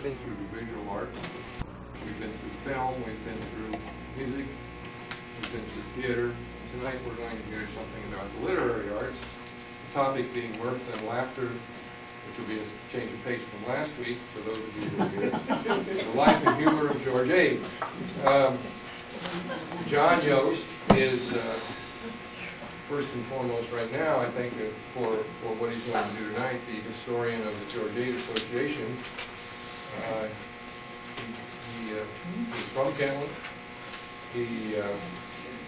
been through visual art, we've been through film, we've been through music, we've been through theater. Tonight we're going to hear something about the literary arts, the topic being mirth and laughter, which will be a change of pace from last week for those of you who were here. The life and humor of George Ade. John Yost is first and foremost right now, I think, for what he's going to do tonight, the historian of the George Ade Association. He's from Kentland. He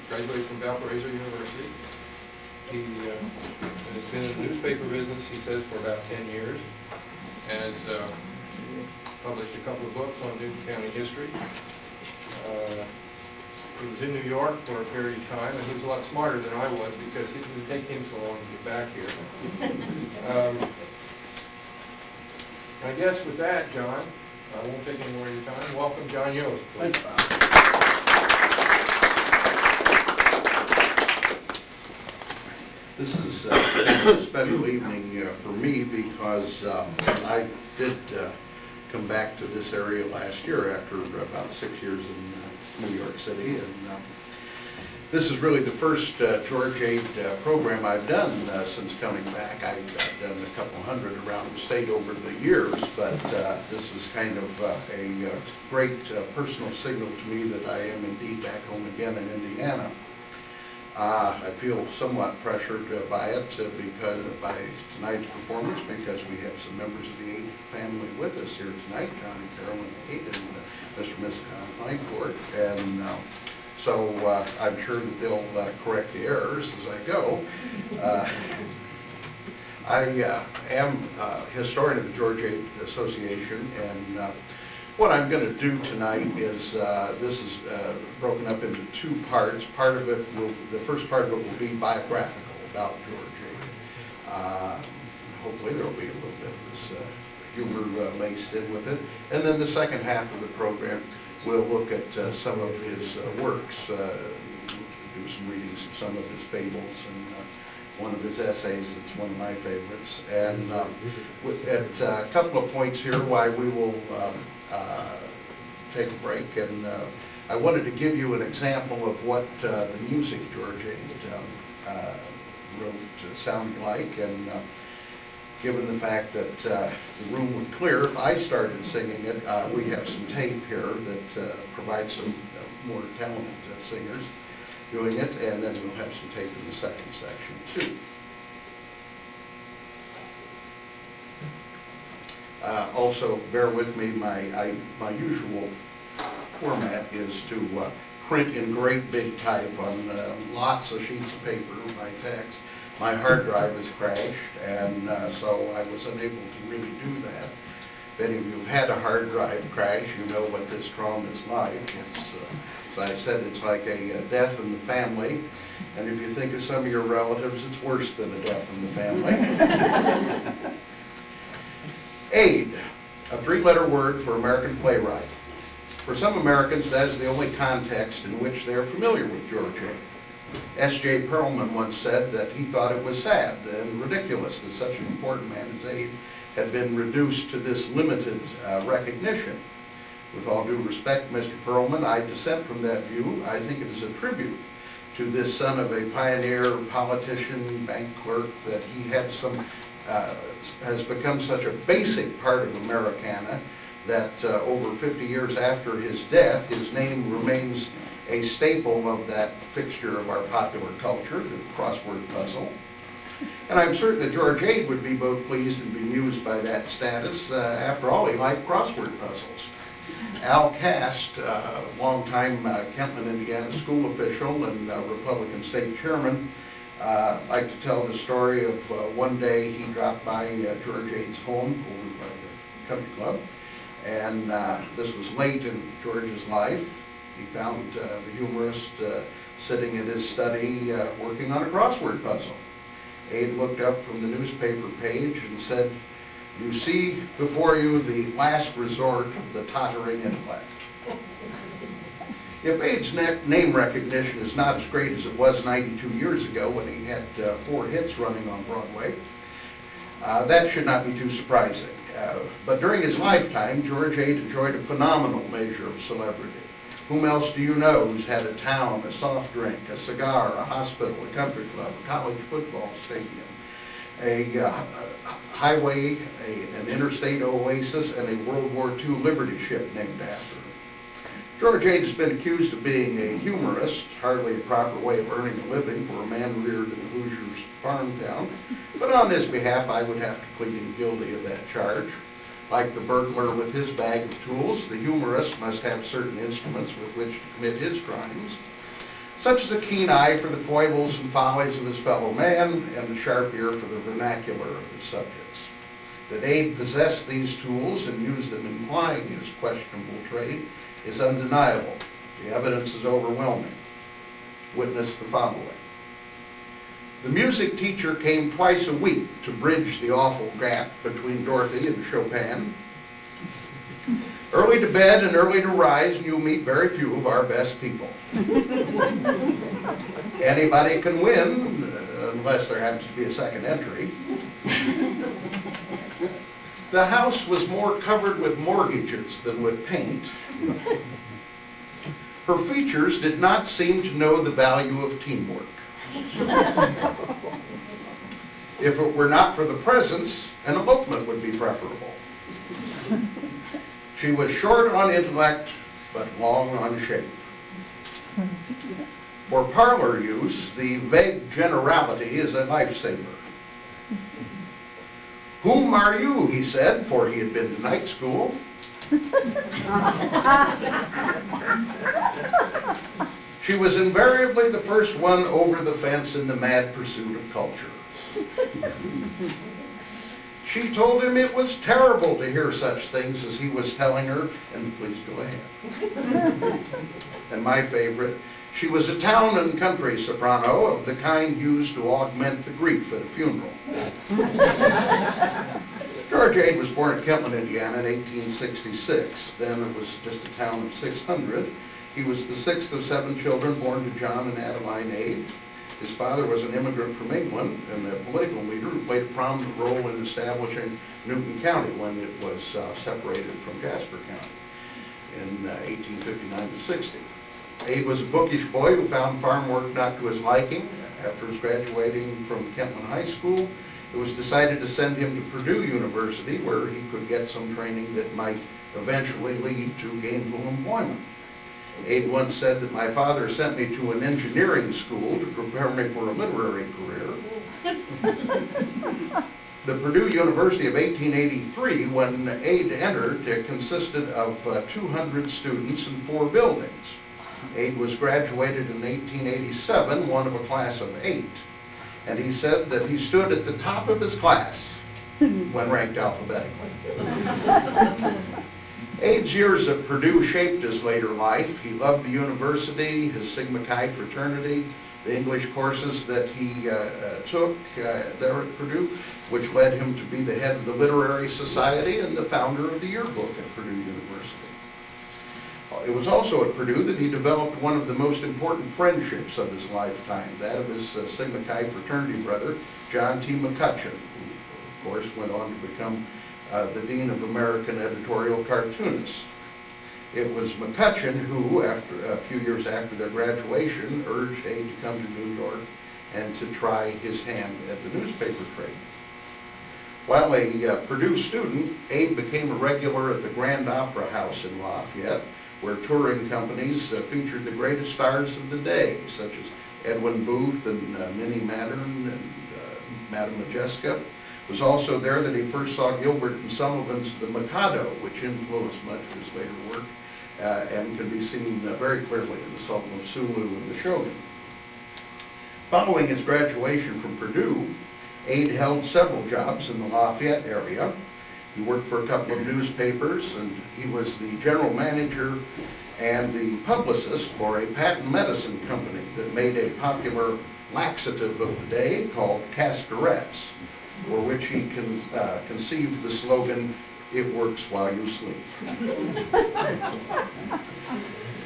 graduated from Valparaiso University. He has been in the newspaper business, he says, for about 10 years. Has published a couple of books on Newton County history. He was in New York for a period of time, and he was a lot smarter than I was because it didn't take him so long to get back here. I guess with that, John, I won't take any more of your time. Welcome, John Yost, please. This is a special evening for me because I did come back to this area last year after about 6 years in New York City, and this is really the first George Ade program I've done since coming back. I've done a couple hundred around the state over the years, but this is kind of a great personal signal to me that I am indeed back home again in Indiana. I feel somewhat pressured by it because by tonight's performance, because we have some members of the Ade family with us here tonight, John and Carolyn Ade and Mr. and Mrs. Langford, and so I'm sure that they'll correct the errors as I go. I am a historian of the George Ade Association, and what I'm going to do tonight is, this is broken up into two parts. Part of it the first part of it will be biographical about George Ade. Hopefully there will be a little bit of this humor laced in with it. And then the second half of the program, we'll look at some of his works, do some readings of some of his fables and one of his essays that's one of my favorites. And at a couple of points here why we will take a break, and I wanted to give you an example of what the music George Ade wrote sounded like, and given the fact that the room would clear if I started singing it, we have some tape here that provides some more talented singers doing it, and then we'll have some tape in the second section too. Also, bear with me, my usual format is to print in great big type on lots of sheets of paper my text. My hard drive has crashed, and so I was unable to really do that. If any of you have had a hard drive crash, you know what this trauma is like. It's, as I said, it's like a death in the family, and if you think of some of your relatives, it's worse than a death in the family. Ade, a three-letter word for American playwright. For some Americans, that is the only context in which they are familiar with George Ade. S.J. Perelman once said that he thought it was sad and ridiculous that such an important man as Ade had been reduced to this limited recognition. With all due respect, Mr. Perelman, I dissent from that view. I think it is a tribute to this son of a pioneer, politician, bank clerk, that he had some has become such a basic part of Americana that over 50 years after his death, his name remains a staple of that fixture of our popular culture, the crossword puzzle. And I'm certain that George Ade would be both pleased and bemused by that status. After all, he liked crossword puzzles. Al Cast, longtime Kentland, Indiana school official and Republican state chairman, liked to tell the story of one day he dropped by George Ade's home over by the country club, and this was late in George's life. He found the humorist sitting in his study working on a crossword puzzle. Ade looked up from the newspaper page and said, "You see before you the last resort of the tottering intellect." If Ade's name recognition is not as great as it was 92 years ago when he had 4 hits running on Broadway, that should not be too surprising. But during his lifetime, George Ade enjoyed a phenomenal measure of celebrity. Whom else do you know who's had a town, a soft drink, a cigar, a hospital, a country club, a college football stadium, a highway, an interstate oasis, and a World War II Liberty ship named after him? George Ade has been accused of being a humorist, hardly a proper way of earning a living for a man reared in a Hoosiers farm town. But on his behalf, I would have to plead him guilty of that charge. Like the burglar with his bag of tools, the humorist must have certain instruments with which to commit his crimes, such as a keen eye for the foibles and follies of his fellow man and a sharp ear for the vernacular of his subjects. That Ade possessed these tools and used them in plying his questionable trade is undeniable. The evidence is overwhelming. Witness the following. The music teacher came twice a week to bridge the awful gap between Dorothy and Chopin. Early to bed and early to rise, you meet very few of our best people. Anybody can win, unless there happens to be a second entry. The house was more covered with mortgages than with paint. Her features did not seem to know the value of teamwork. If it were not for the presents, an elopement would be preferable. She was short on intellect, but long on shape. For parlor use, the vague generality is a lifesaver. Whom are you, he said, for he had been to night school. She was invariably the first one over the fence in the mad pursuit of culture. She told him it was terrible to hear such things as he was telling her, and please go ahead. And my favorite, she was a town and country soprano of the kind used to augment the grief at a funeral. George Ade was born in Kentland, Indiana in 1866. Then it was just a town of 600. He was the sixth of 7 children born to John and Adeline Ade. His father was an immigrant from England and a political leader who played a prominent role in establishing Newton County when it was separated from Jasper County in 1859 to 60. Ade was a bookish boy who found farm work not to his liking. After his graduating from Kentland High School, it was decided to send him to Purdue University, where he could get some training that might eventually lead to gainful employment. Ade once said that my father sent me to an engineering school to prepare me for a literary career. The Purdue University of 1883, when Ade entered, consisted of 200 students and 4 buildings. Ade was graduated in 1887, one of a class of 8. And he said that he stood at the top of his class when ranked alphabetically. Ade's years at Purdue shaped his later life. He loved the university, his Sigma Chi fraternity, the English courses that he took there at Purdue, which led him to be the head of the Literary Society and the founder of the yearbook at Purdue University. It was also at Purdue that he developed one of the most important friendships of his lifetime, that of his Sigma Chi fraternity brother, John T. McCutcheon, who, of course, went on to become the Dean of American Editorial Cartoonists. It was McCutcheon who, after a few years after their graduation, urged Ade to come to New York and to try his hand at the newspaper trade. While a Purdue student, Ade became a regular at the Grand Opera House in Lafayette, where touring companies featured the greatest stars of the day, such as Edwin Booth and Minnie Maddern and Madame Majeska. It was also there that he first saw Gilbert and Sullivan's The Mikado, which influenced much of his later work and can be seen very clearly in The Sultan of Sulu and The Shogun. Following his graduation from Purdue, Ade held several jobs in the Lafayette area. He worked for a couple of newspapers, and he was the general manager and the publicist for a patent medicine company that made a popular laxative of the day called Cascarettes, for which he conceived the slogan, "It works while you sleep."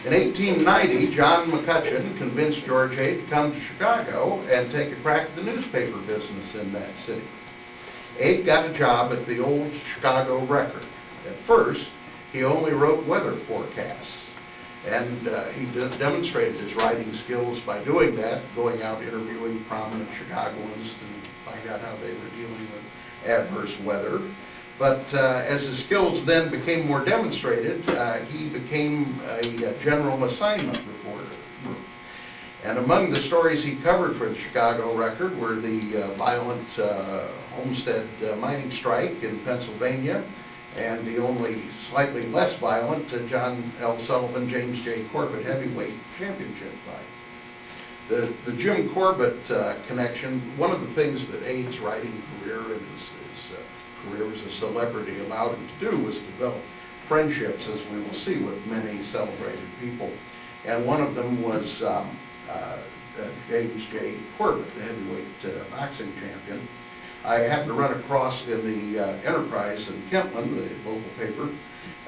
In 1890, John McCutcheon convinced George Ade to come to Chicago and take a crack at the newspaper business in that city. Abe got a job at the old Chicago Record. At first, he only wrote weather forecasts, and he demonstrated his writing skills by doing that, going out interviewing prominent Chicagoans to find out how they were dealing with adverse weather. But as his skills then became more demonstrated, he became a general assignment reporter. And among the stories he covered for the Chicago Record were the violent Homestead mining strike in Pennsylvania, and the only slightly less violent John L. Sullivan, James J. Corbett heavyweight championship fight. The Jim Corbett connection, one of the things that Abe's writing career and his career as a celebrity allowed him to do was develop friendships, as we will see, with many celebrated people. And one of them was James J. Corbett, the heavyweight boxing champion. I happened to run across in the Enterprise in Kentland, the local paper,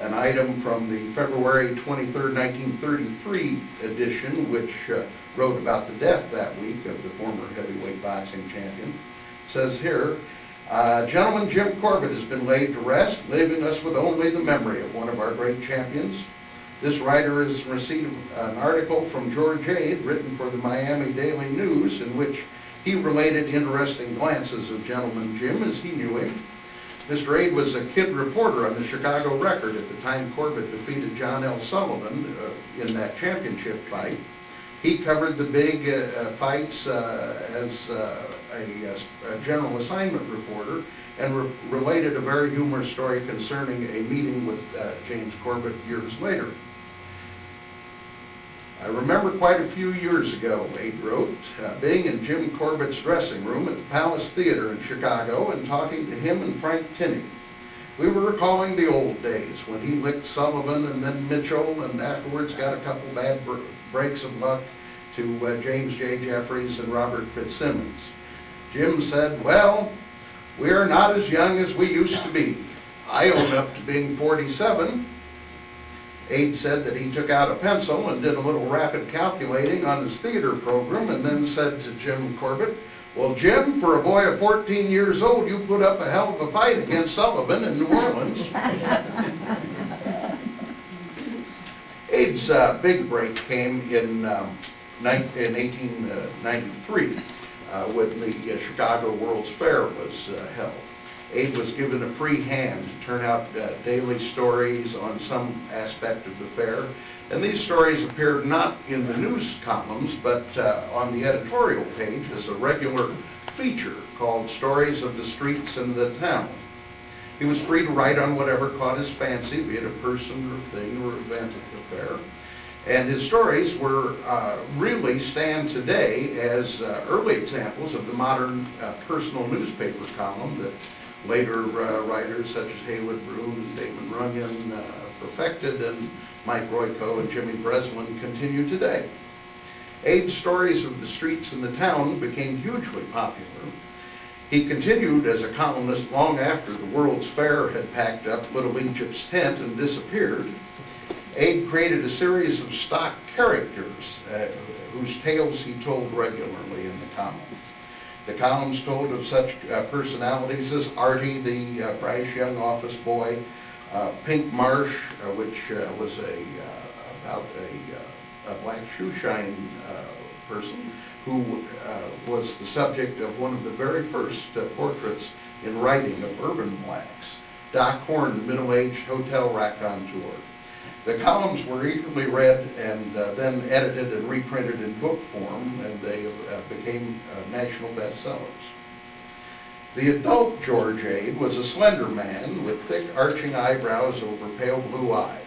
an item from the February 23rd, 1933 edition, which wrote about the death that week of the former heavyweight boxing champion. It says here, gentleman Jim Corbett has been laid to rest, leaving us with only the memory of one of our great champions. This writer has received an article from George Ade, written for the Miami Daily News, in which he related interesting glances of Gentleman Jim as he knew him. Mr. Ade was a kid reporter on the Chicago Record at the time Corbett defeated John L. Sullivan in that championship fight. He covered the big fights as a general assignment reporter, and related a very humorous story concerning a meeting with James Corbett years later. I remember quite a few years ago, Abe wrote, being in Jim Corbett's dressing room at the Palace Theater in Chicago and talking to him and Frank Tinney. We were recalling the old days when he licked Sullivan and then Mitchell, and afterwards got a couple bad breaks of luck to James J. Jeffries and Robert Fitzsimmons. Jim said, well, we are not as young as we used to be. I own up to being 47. Abe said that he took out a pencil and did a little rapid calculating on his theater program, and then said to Jim Corbett, well, Jim, for a boy of 14 years old, you put up a hell of a fight against Sullivan in New Orleans. Abe's big break came in 1893 when the Chicago World's Fair was held. Abe was given a free hand to turn out daily stories on some aspect of the fair, and these stories appeared not in the news columns, but on the editorial page as a regular feature called Stories of the Streets and the Town. He was free to write on whatever caught his fancy, be it a person or thing or event at the fair. And his stories were really stand today as early examples of the modern personal newspaper column that later writers such as Haywood Broom and Damon Runyon perfected, and Mike Royko and Jimmy Breslin continue today. Abe's stories of the streets and the town became hugely popular. He continued as a columnist long after the World's Fair had packed up Little Egypt's tent and disappeared. Abe created a series of stock characters whose tales he told regularly in the column. The columns told of such personalities as Artie, the brash young office boy, Pink Marsh, which was about a black shoeshine person who was the subject of one of the very first portraits in writing of urban blacks. Doc Horn, the middle-aged hotel raconteur. The columns were eagerly read and then edited and reprinted in book form, and they became national bestsellers. The adult George Abe was a slender man with thick arching eyebrows over pale blue eyes.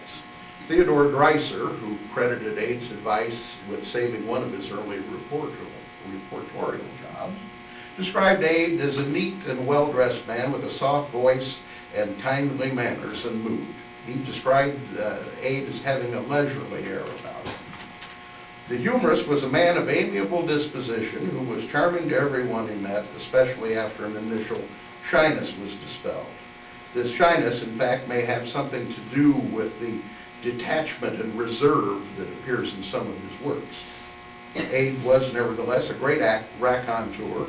Theodore Dreiser, who credited Abe's advice with saving one of his early reportorial jobs, described Abe as a neat and well-dressed man with a soft voice and kindly manners and mood. He described Abe as having a leisurely air about him. The humorist was a man of amiable disposition who was charming to everyone he met, especially after an initial shyness was dispelled. This shyness, in fact, may have something to do with the detachment and reserve that appears in some of his works. Abe was, nevertheless, a great raconteur,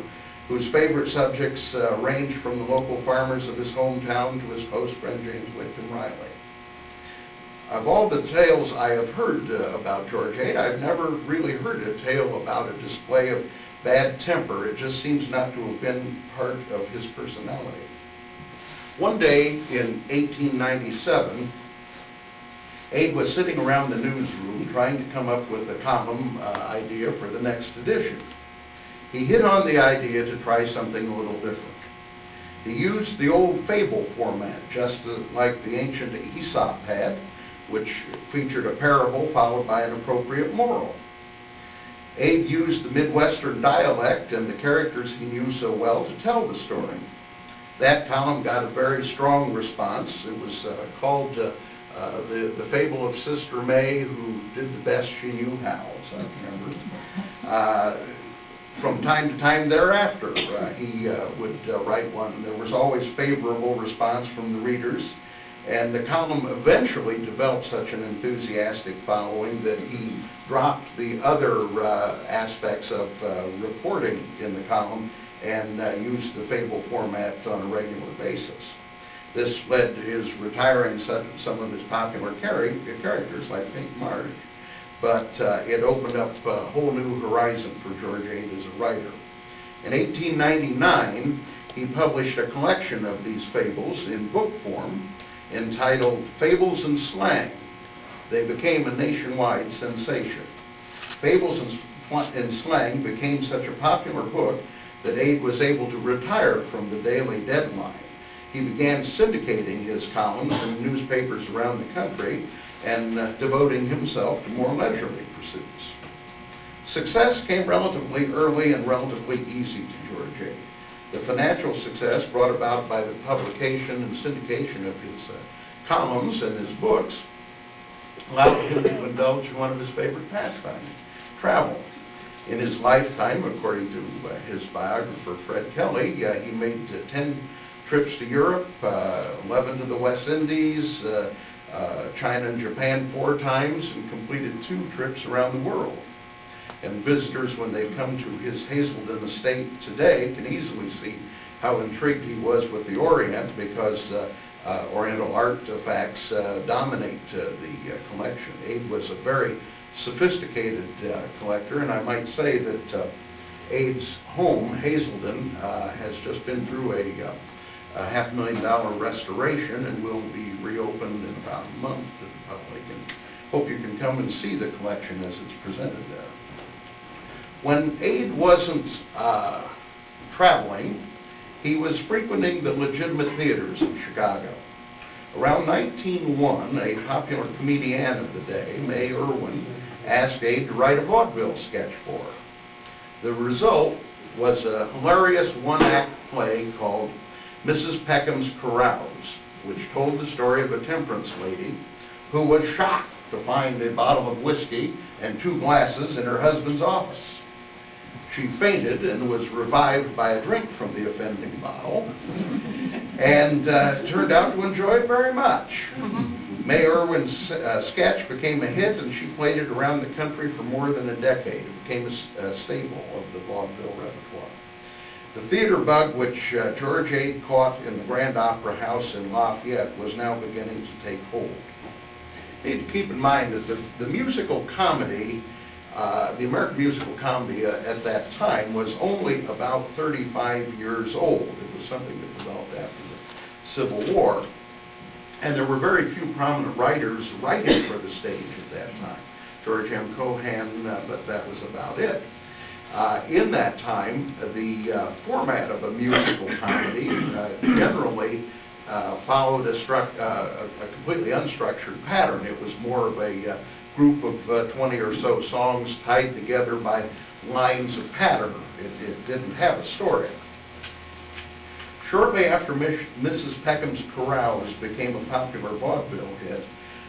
whose favorite subjects ranged from the local farmers of his hometown to his close friend James Whitcomb Riley. Of all the tales I have heard about George Ade, I've never really heard a tale about a display of bad temper. It just seems not to have been part of his personality. One day in 1897, Ade was sitting around the newsroom trying to come up with a column idea for the next edition. He hit on the idea to try something a little different. He used the old fable format, just like the ancient Aesop had, which featured a parable followed by an appropriate moral. Ade used the Midwestern dialect and the characters he knew so well to tell the story. That column got a very strong response. It was called the Fable of Sister May, who did the best she knew how, as I remember. From time to time thereafter, he would write one. There was always favorable response from the readers, and the column eventually developed such an enthusiastic following that he dropped the other aspects of reporting in the column and used the fable format on a regular basis. This led to his retiring some of his popular characters like Pink Marge, but it opened up a whole new horizon for George Ade as a writer. In 1899, he published a collection of these fables in book form entitled Fables and Slang. They became a nationwide sensation. Fables and Slang became such a popular book that Ade was able to retire from the daily deadline. He began syndicating his columns in newspapers around the country and devoting himself to more leisurely pursuits. Success came relatively early and relatively easy to George Ade. The financial success brought about by the publication and syndication of his columns and his books allowed him to indulge in one of his favorite pastimes, travel. In his lifetime, according to his biographer Fred Kelly, he made 10 trips to Europe, 11 to the West Indies, China and Japan 4 times, and completed 2 trips around the world. And visitors, when they come to his Hazelden estate today, can easily see how intrigued he was with the Orient, because Oriental artifacts dominate the collection. Ade was a very sophisticated collector, and I might say that Ade's home, Hazelden, has just been through a $500,000 restoration and will be reopened in about a month to the public, and hope you can come and see the collection as it's presented there. When Ade wasn't traveling, he was frequenting the legitimate theaters in Chicago. Around 1901, a popular comedian of the day, May Irwin, asked Ade to write a vaudeville sketch for her. The result was a hilarious one-act play called Mrs. Peckham's Carouse, which told the story of a temperance lady who was shocked to find a bottle of whiskey and 2 glasses in her husband's office. She fainted and was revived by a drink from the offending bottle, and turned out to enjoy it very much. May Irwin's sketch became a hit, and she played it around the country for more than a decade. It became a staple of the vaudeville repertoire. The theater bug, which George Ade caught in the Grand Opera House in Lafayette, was now beginning to take hold. You need to keep in mind that the musical comedy, the American musical comedy at that time was only about 35 years old. It was something that developed after the Civil War. And there were very few prominent writers writing for the stage at that time. George M. Cohan, but that was about it. In that time, the format of a musical comedy generally followed a completely unstructured pattern. It was more of a group of 20 or so songs tied together by lines of pattern. It didn't have a story. Shortly after Mrs. Peckham's Carouse became a popular vaudeville hit,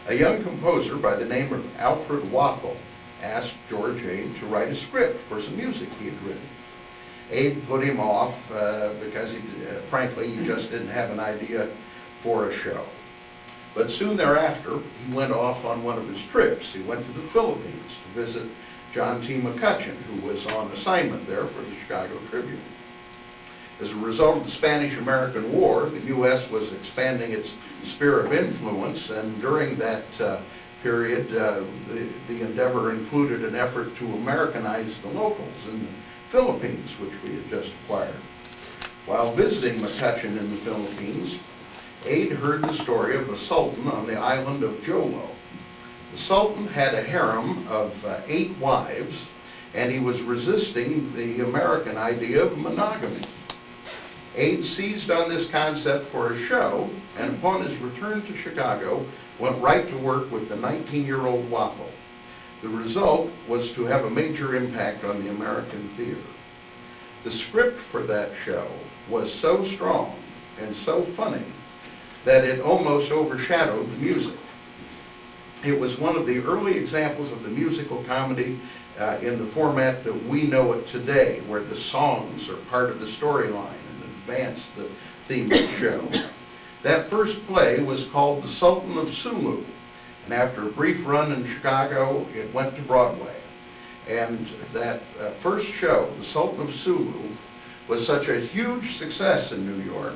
a young composer by the name of Alfred Wathel asked George Ade to write a script for some music he had written. Ade put him off because, frankly, he just didn't have an idea for a show. But soon thereafter, he went off on one of his trips. He went to the Philippines to visit John T. McCutcheon, who was on assignment there for the Chicago Tribune. As a result of the Spanish-American War, the U.S. was expanding its sphere of influence, and during that period, the endeavor included an effort to Americanize the locals in the Philippines, which we had just acquired. While visiting McCutcheon in the Philippines, Ade heard the story of a sultan on the island of Jolo. The sultan had a harem of 8 wives, and he was resisting the American idea of monogamy. Ade seized on this concept for a show, and upon his return to Chicago, went right to work with the 19-year-old Waffle. The result was to have a major impact on the American theater. The script for that show was so strong and so funny that it almost overshadowed the music. It was one of the early examples of the musical comedy in the format that we know it today, where the songs are part of the storyline and advance the theme of the show. That first play was called The Sultan of Sulu, and after a brief run in Chicago, it went to Broadway. And that first show, The Sultan of Sulu, was such a huge success in New York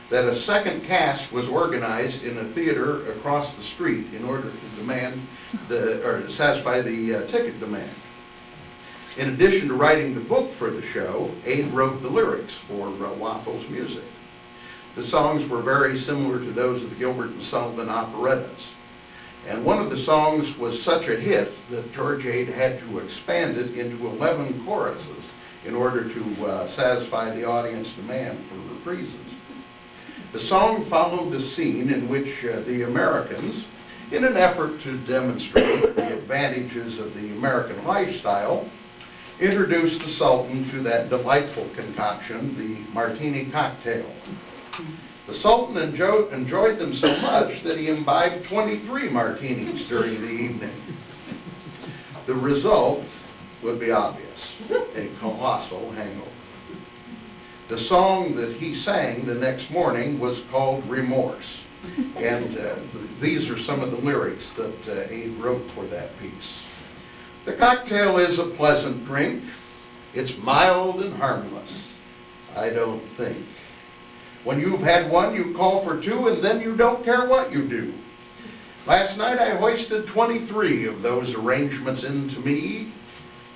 that a second cast was organized in a theater across the street in order to satisfy the ticket demand. In addition to writing the book for the show, Ade wrote the lyrics for Waffle's music. The songs were very similar to those of the Gilbert and Sullivan operettas. And one of the songs was such a hit that George Ade had to expand it into 11 choruses in order to satisfy the audience demand for reprises. The song followed the scene in which the Americans, in an effort to demonstrate the advantages of the American lifestyle, introduced the Sultan to that delightful concoction, the martini cocktail. The Sultan enjoyed them so much that he imbibed 23 martinis during the evening. The result would be obvious, a colossal hangover. The song that he sang the next morning was called Remorse, and these are some of the lyrics that Ade wrote for that piece. The cocktail is a pleasant drink. It's mild and harmless, I don't think. When you've had one, you call for 2, and then you don't care what you do. Last night I hoisted 23 of those arrangements into me.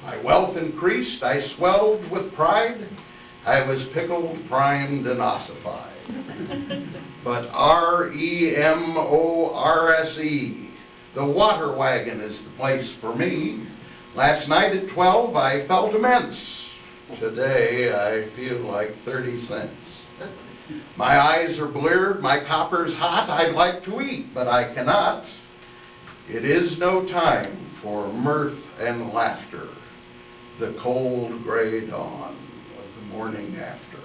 My wealth increased, I swelled with pride. I was pickled, primed, and ossified. But R-E-M-O-R-S-E, the water wagon is the place for me. Last night at 12 I felt immense. Today I feel like 30 cents. My eyes are bleared, my copper's hot, I'd like to eat, but I cannot. It is no time for mirth and laughter, the cold gray dawn of the morning after.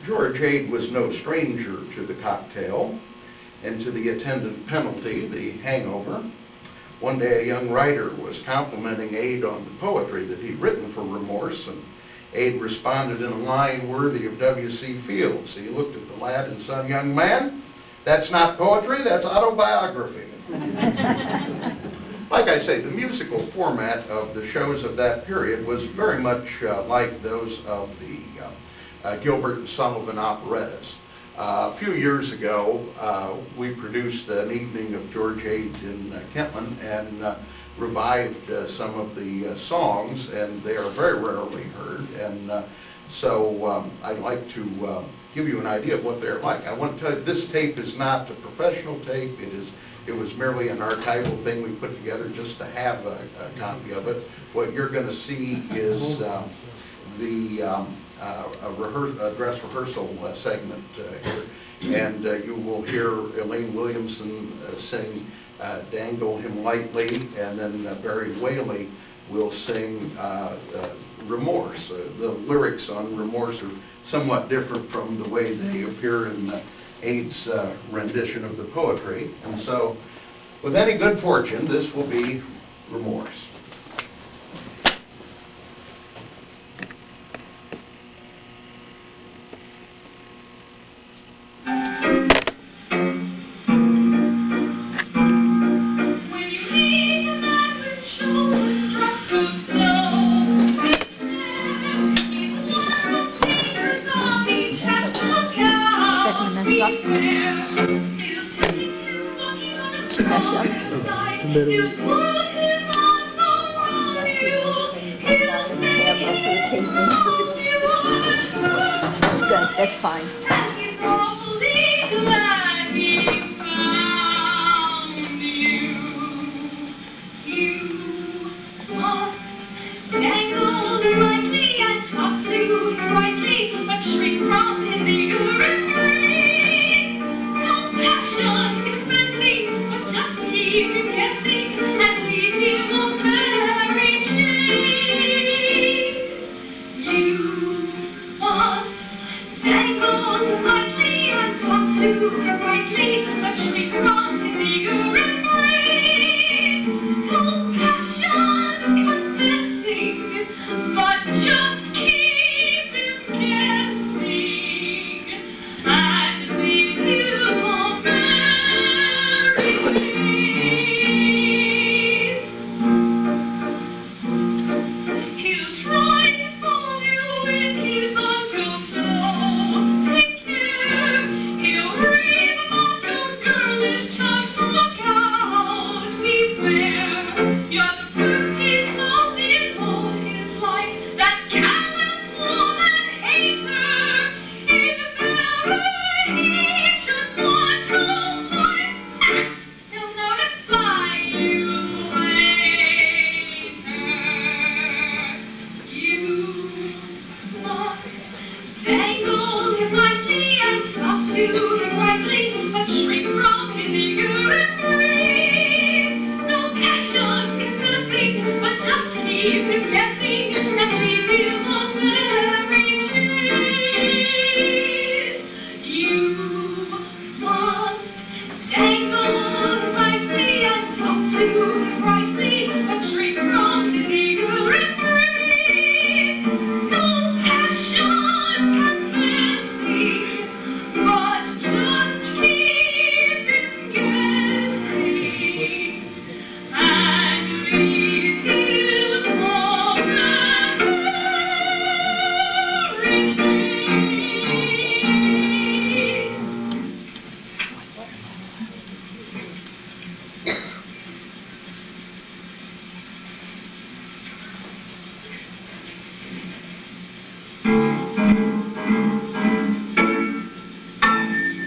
George Ade was no stranger to the cocktail and to the attendant penalty, the hangover. One day a young writer was complimenting Ade on the poetry that he'd written for Remorse, and Ade responded in a line worthy of W.C. Fields. He looked at the lad and said, "Young man, that's not poetry, that's autobiography." Like I say, the musical format of the shows of that period was very much like those of the Gilbert and Sullivan operettas. A few years ago, we produced an evening of George Ade in Kentland and revived some of the songs, and they are very rarely heard. And so I'd like to give you an idea of what they're like. I want to tell you, this tape is not a professional tape. It was merely an archival thing we put together just to have a copy of it. What you're going to see is a dress rehearsal segment here. And you will hear Elaine Williamson sing Dangle Him Lightly, and then Barry Whaley will sing Remorse. The lyrics on Remorse are somewhat different from the way they appear in Ade's rendition of the poetry. And so, with any good fortune, this will be Remorse. He's up. Smash up. That's good, that's fine. Dangle lightly and talk too brightly, but shrink from his eager embrace. No passion confessing, but just keep him guessing and leave him on merry chase. You must dangle lightly and talk too brightly, but shrink from his eager embrace. No passion confessing, but just keep him guessing and leave him on merry chase. He'll try to fold you in his arms, go slow. Take care. He'll rave about your girlish charms. Look out, beware. You're the first he's loved in all his life. That callous woman hater. If ever he should want to fight, he'll notify you later. You must dangle him lightly and talk to him lightly, but shrink from his eager embrace. No passion confessing, but just keep him guessing and leave him on merry chase. You must dangle lightly and talk to him brightly, but shrink from his eager embrace. No passion confessing, but just keep him guessing and leave him on merry chase.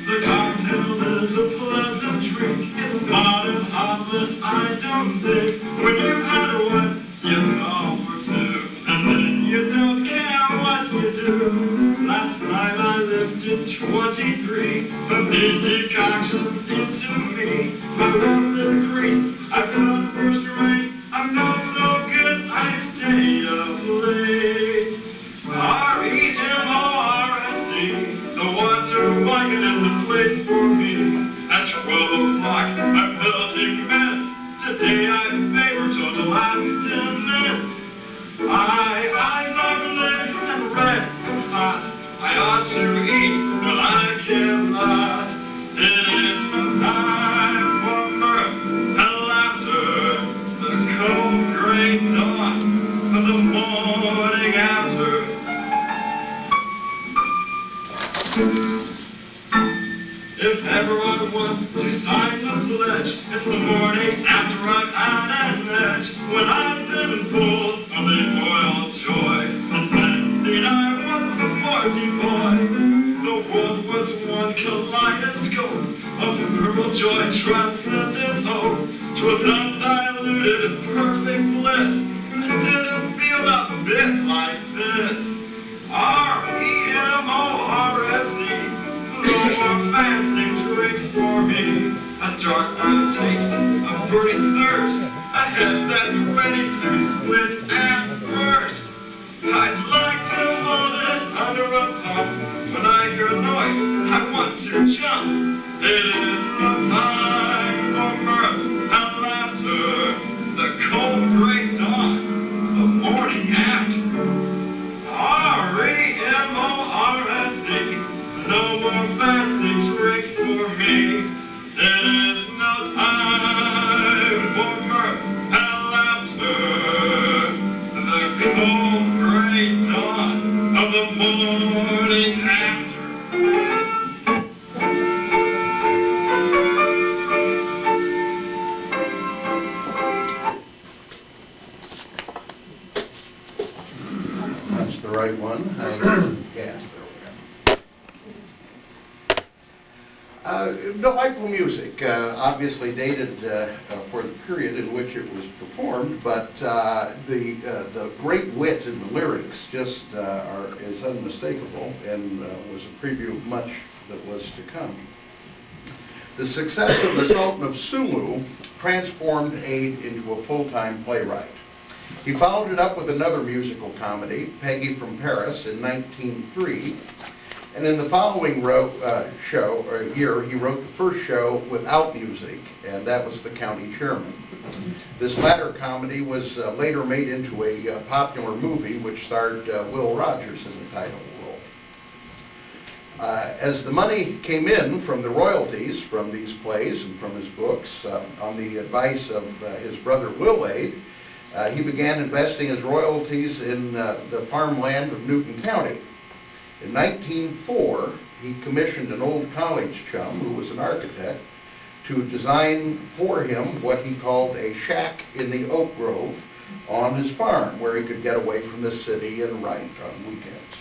The cocktail is a pleasant drink. It's not and harmless, I don't think. When you've had one, you call for two, and then you don't care what you do. Last night I lifted 23 of these decoctions into me. My world increased, I felt first rate. I felt so good, I stayed up late. REMORSC, the water wagon is the place for me. At 12 o'clock, I felt immense. Today I favor total abstinence. My eyes are lit and red and hot. I ought to eat, but I cannot. It is no time for mirth and laughter. The cold gray dawn of the morning after. If ever I want to sign the pledge, it's the morning after I've had an edge. When I've been full of the oil joy and fancied I was a sporty boy. The world was one kaleidoscope of purple joy, transcendent hope. 'Twas undiluted, perfect bliss. I didn't feel a bit like this. REMORSC. No more fancy drinks for me. A dark brown taste, a burning thirst, a head that's ready to split and burst. I'd like to hold it under a pump. When I hear a noise, I want to jump. It is no time for mirth and laughter. The cold gray dawn, the morning after. REMORSC. No more fancy tricks for me. It is no time for mirth and laughter. The cold gray dawn of the morning after. Delightful music, obviously dated for the period in which it was performed, but the great wit in the lyrics just is unmistakable and was a preview of much that was to come. The success of The Sultan of Sulu transformed Ade into a full-time playwright. He followed it up with another musical comedy, Peggy from Paris, in 1903. And in the following year, he wrote the first show without music, and that was The County Chairman. This latter comedy was later made into a popular movie which starred Will Rogers in the title role. As the money came in from the royalties from these plays and from his books, on the advice of his brother Will Ade, he began investing his royalties in the farmland of Newton County. In 1904, he commissioned an old college chum, who was an architect, to design for him what he called a shack in the oak grove on his farm, where he could get away from the city and write on weekends.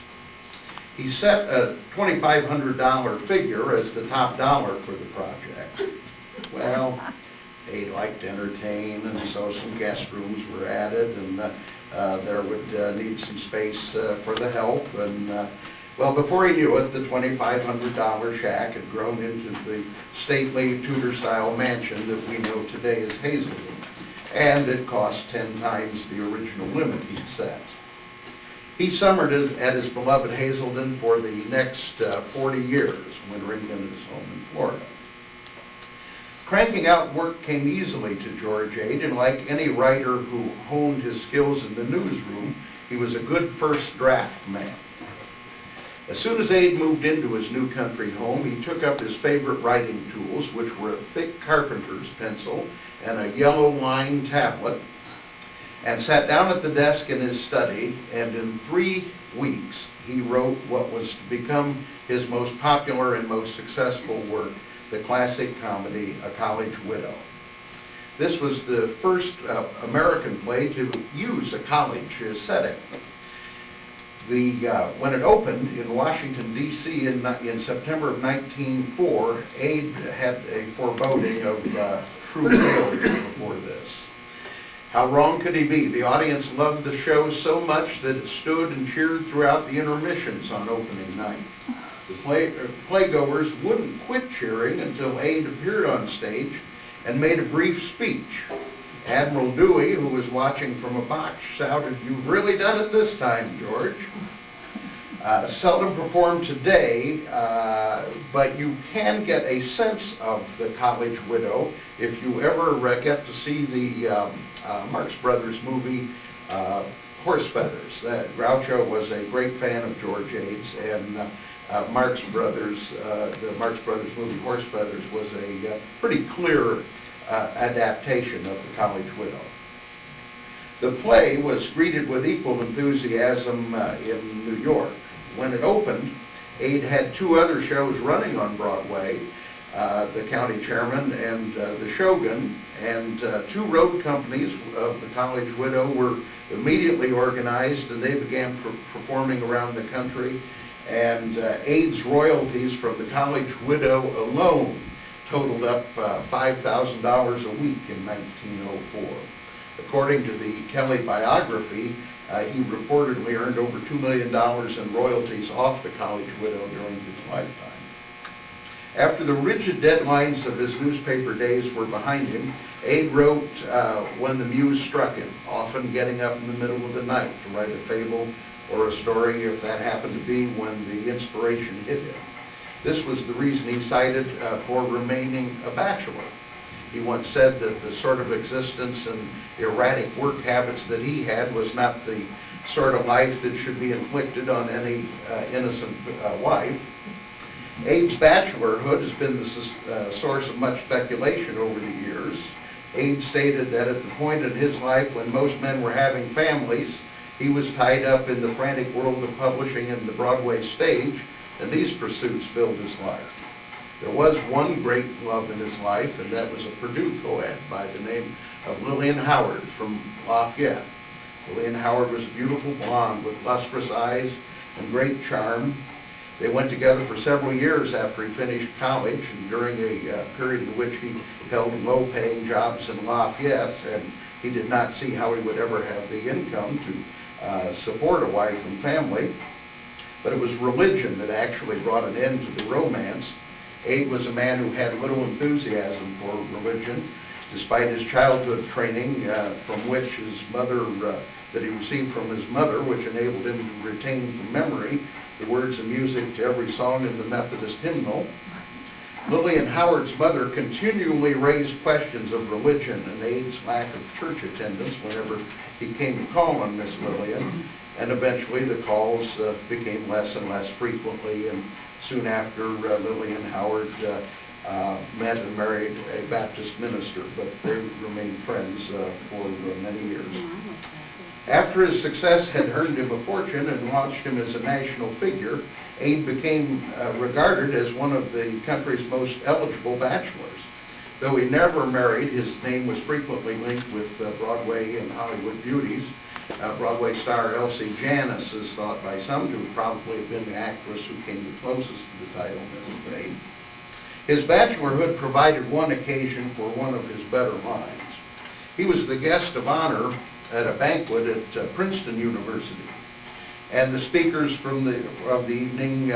He set a $2,500 figure as the top dollar for the project. Well, they liked to entertain, and so some guest rooms were added, and there would need some space for the help, and well, before he knew it, the $2,500 shack had grown into the stately Tudor-style mansion that we know today as Hazelden, and it cost 10 times the original limit he'd set. He summered at his beloved Hazelden for the next 40 years, wintering in his home in Florida. Cranking out work came easily to George Ade, and like any writer who honed his skills in the newsroom, he was a good first draft man. As soon as Ade moved into his new country home, he took up his favorite writing tools, which were a thick carpenter's pencil and a yellow line tablet, and sat down at the desk in his study, and in 3 weeks he wrote what was to become his most popular and most successful work, the classic comedy, A College Widow. This was the first American play to use a college setting. When it opened in Washington, D.C. in September of 1904, Ade had a foreboding of true failure before this. How wrong could he be? The audience loved the show so much that it stood and cheered throughout the intermissions on opening night. The playgoers wouldn't quit cheering until Ade appeared on stage and made a brief speech. Admiral Dewey, who was watching from a box, shouted, "You've really done it this time, George." Seldom performed today, but you can get a sense of the College Widow if you ever get to see the Marx Brothers movie, Horse Feathers. Groucho was a great fan of George Ade's, and the Marx Brothers movie, Horse Feathers, was a pretty clear adaptation of The College Widow. The play was greeted with equal enthusiasm in New York. When it opened, Ade had 2 other shows running on Broadway, The County Chairman and The Shogun, and 2 road companies of The College Widow were immediately organized, and they began performing around the country, and Ade's royalties from The College Widow alone totaled up $5,000 a week in 1904. According to the Kelly biography, he reportedly earned over $2 million in royalties off The College Widow during his lifetime. After the rigid deadlines of his newspaper days were behind him, Ade wrote when the muse struck him, often getting up in the middle of the night to write a fable or a story if that happened to be when the inspiration hit him. This was the reason he cited for remaining a bachelor. He once said that the sort of existence and erratic work habits that he had was not the sort of life that should be inflicted on any innocent wife. Ade's bachelorhood has been the source of much speculation over the years. Ade stated that at the point in his life when most men were having families, he was tied up in the frantic world of publishing and the Broadway stage, and these pursuits filled his life. There was one great love in his life, and that was a Purdue co-ed by the name of Lillian Howard from Lafayette. Lillian Howard was a beautiful blonde with lustrous eyes and great charm. They went together for several years after he finished college, and during a period in which he held low-paying jobs in Lafayette, and he did not see how he would ever have the income to support a wife and family. But it was religion that actually brought an end to the romance. Abe was a man who had little enthusiasm for religion, despite his childhood training from which his mother, that he received from his mother, which enabled him to retain from memory the words and music to every song in the Methodist hymnal. Lillian Howard's mother continually raised questions of religion and Abe's lack of church attendance whenever he came to call on Miss Lillian, and eventually the calls became less and less frequently, and soon after Lillian Howard met and married a Baptist minister, but they remained friends for many years. After his success had earned him a fortune and launched him as a national figure, Abe became regarded as one of the country's most eligible bachelors. Though he never married, his name was frequently linked with Broadway and Hollywood beauties. Broadway star Elsie Janis is thought by some to probably have been the actress who came the closest to the title Miss Abe. His bachelorhood provided one occasion for one of his better lines. He was the guest of honor at a banquet at Princeton University. And the speakers of the evening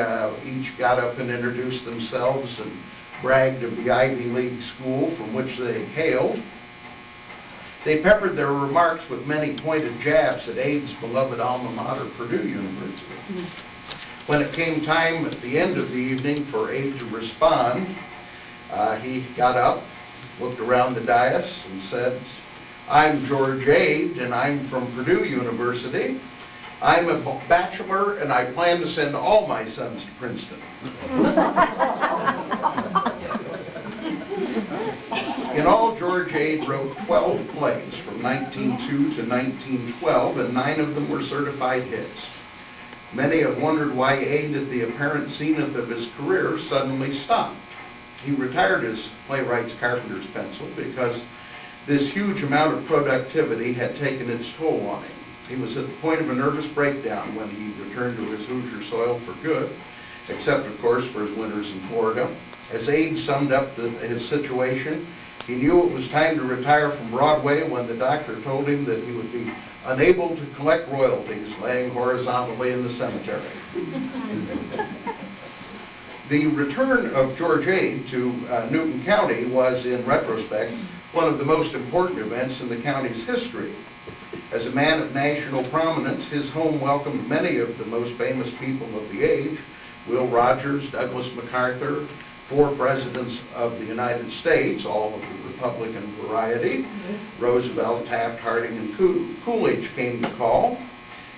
each got up and introduced themselves and bragged of the Ivy League school from which they hailed. They peppered their remarks with many pointed jabs at Abe's beloved alma mater, Purdue University. When it came time at the end of the evening for Abe to respond, he got up, looked around the dais, and said, "I'm George Ade, and I'm from Purdue University. I'm a bachelor, and I plan to send all my sons to Princeton." In all, George Ade wrote 12 plays from 1902 to 1912, and 9 of them were certified hits. Many have wondered why Ade, at the apparent zenith of his career, suddenly stopped. He retired his playwright's carpenter's pencil because this huge amount of productivity had taken its toll on him. He was at the point of a nervous breakdown when he returned to his Hoosier soil for good, except, of course, for his winters in Florida. As Ade summed up his situation, he knew it was time to retire from Broadway when the doctor told him that he would be unable to collect royalties laying horizontally in the cemetery. The return of George Ade to Newton County was, in retrospect, one of the most important events in the county's history. As a man of national prominence, his home welcomed many of the most famous people of the age: Will Rogers, Douglas MacArthur, 4 presidents of the United States, all of the Republican variety. Roosevelt, Taft, Harding, and Coolidge came to call.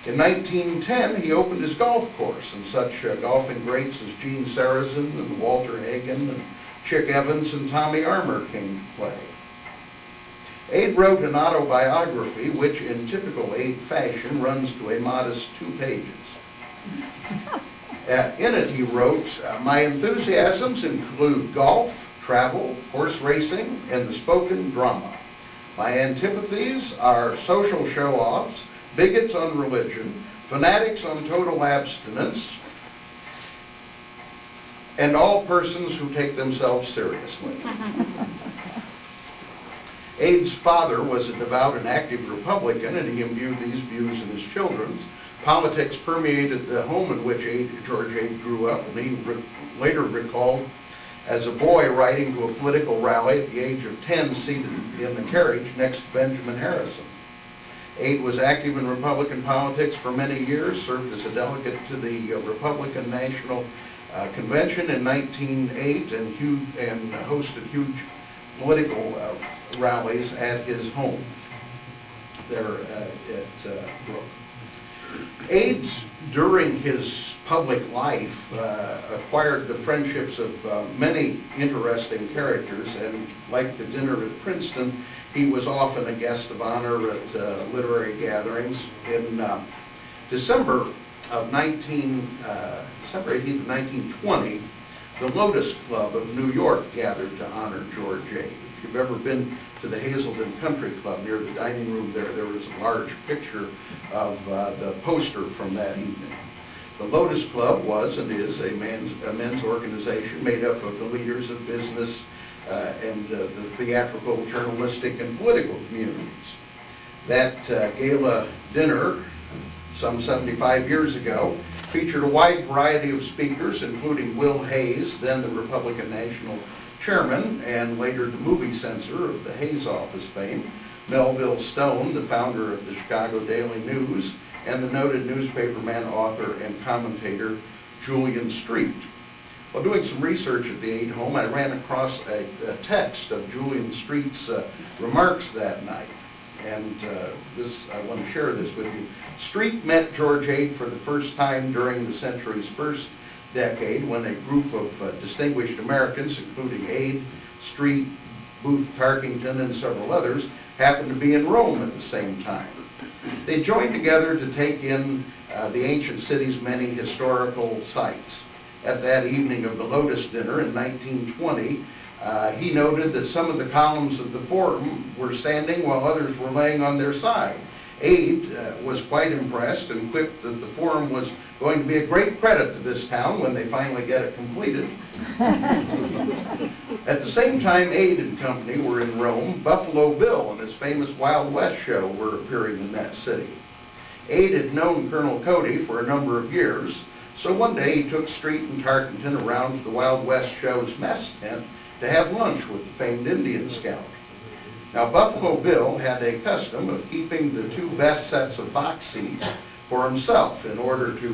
In 1910, he opened his golf course, and such golfing greats as Gene Sarazen and Walter Hagen and Chick Evans and Tommy Armour came to play. Ade wrote an autobiography which, in typical Ade fashion, runs to a modest 2 pages. In it, he wrote, "My enthusiasms include golf, travel, horse racing, and the spoken drama. My antipathies are social show-offs, bigots on religion, fanatics on total abstinence, and all persons who take themselves seriously." Ade's father was a devout and active Republican, and he imbued these views in his children. Politics permeated the home in which George Ade grew up, and he later recalled as a boy riding to a political rally at the age of 10, seated in the carriage next to Benjamin Harrison. Ade was active in Republican politics for many years, served as a delegate to the Republican National Convention in 1908, and hosted huge political rallies at his home there at Brook. Ade, during his public life, acquired the friendships of many interesting characters, and like the dinner at Princeton, he was often a guest of honor at literary gatherings. In December 18th of 1920, the Lotus Club of New York gathered to honor George Ade. If you've ever been to the Hazelden Country Club near the dining room there was a large picture of the poster from that evening. The Lotus Club was and is a men's organization made up of the leaders of business and the theatrical, journalistic, and political communities. That gala dinner, some 75 years ago, featured a wide variety of speakers, including Will Hayes, then the Republican National Chairman, and later the movie censor of the Hayes Office fame, Melville Stone, the founder of the Chicago Daily News, and the noted newspaperman, author, and commentator Julian Street. While doing some research at the Aid home, I ran across a text of Julian Street's remarks that night. And I want to share this with you. Street met George Ade for the first time during the century's first decade when a group of distinguished Americans, including Ade, Street, Booth Tarkington, and several others, happened to be in Rome at the same time. They joined together to take in the ancient city's many historical sites. At that evening of the Lotus Dinner in 1920, he noted that some of the columns of the Forum were standing while others were laying on their side. Ade was quite impressed and quipped that the Forum was going to be a great credit to this town when they finally get it completed. At the same time Ade and company were in Rome, Buffalo Bill and his famous Wild West show were appearing in that city. Ade had known Colonel Cody for a number of years, so one day he took Street and Tarkington around to the Wild West show's mess tent to have lunch with the famed Indian scout. Now, Buffalo Bill had a custom of keeping the two best sets of box seats for himself in order to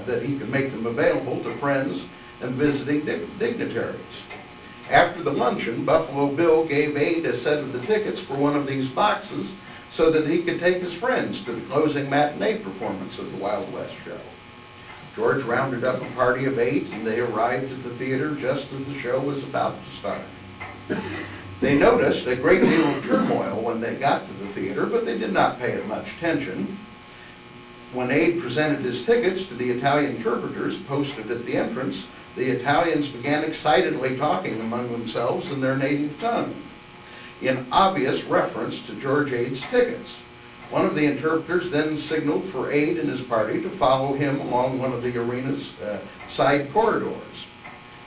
that he could make them available to friends and visiting dignitaries. After the luncheon, Buffalo Bill gave Ade a set of the tickets for one of these boxes so that he could take his friends to the closing matinee performance of the Wild West show. George rounded up a party of 8, and they arrived at the theater just as the show was about to start. They noticed a great deal of turmoil when they got to the theater, but they did not pay it much attention. When Ade presented his tickets to the Italian interpreters posted at the entrance, the Italians began excitedly talking among themselves in their native tongue, in obvious reference to George Ade's tickets. One of the interpreters then signaled for Ade and his party to follow him along one of the arena's side corridors.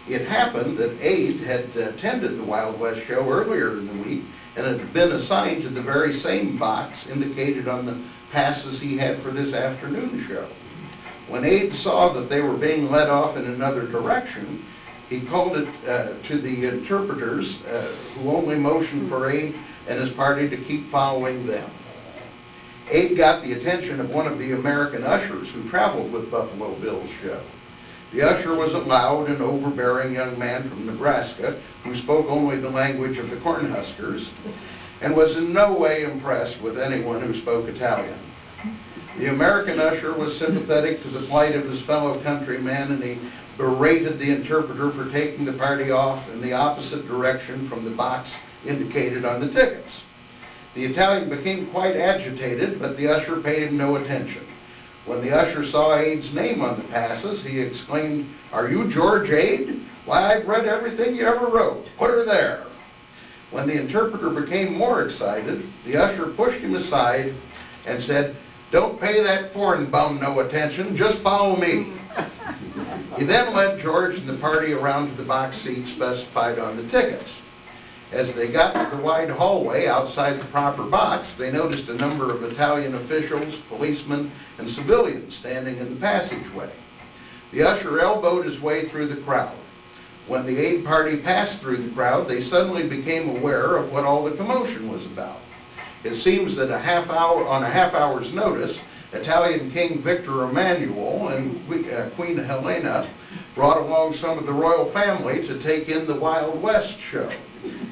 It happened that Ade had attended the Wild West show earlier in the week and had been assigned to the very same box indicated on the passes he had for this afternoon show. When Ade saw that they were being led off in another direction, he called it to the interpreters, who only motioned for Ade and his party to keep following them. Ade got the attention of one of the American ushers who traveled with Buffalo Bill's show. The usher was a loud and overbearing young man from Nebraska who spoke only the language of the Cornhuskers and was in no way impressed with anyone who spoke Italian. The American usher was sympathetic to the plight of his fellow countrymen, and he berated the interpreter for taking the party off in the opposite direction from the box indicated on the tickets. The Italian became quite agitated, but the usher paid him no attention. When the usher saw Ade's name on the passes, he exclaimed, "Are you George Ade? Why, I've read everything you ever wrote. Put her there." When the interpreter became more excited, the usher pushed him aside and said, "Don't pay that foreign bum no attention, just follow me." He then led George and the party around to the box seat specified on the tickets. As they got to the wide hallway outside the proper box, they noticed a number of Italian officials, policemen, and civilians standing in the passageway. The usher elbowed his way through the crowd. When the Aid party passed through the crowd, they suddenly became aware of what all the commotion was about. It seems that on a half hour's notice, Italian King Victor Emmanuel and Queen Helena brought along some of the royal family to take in the Wild West show.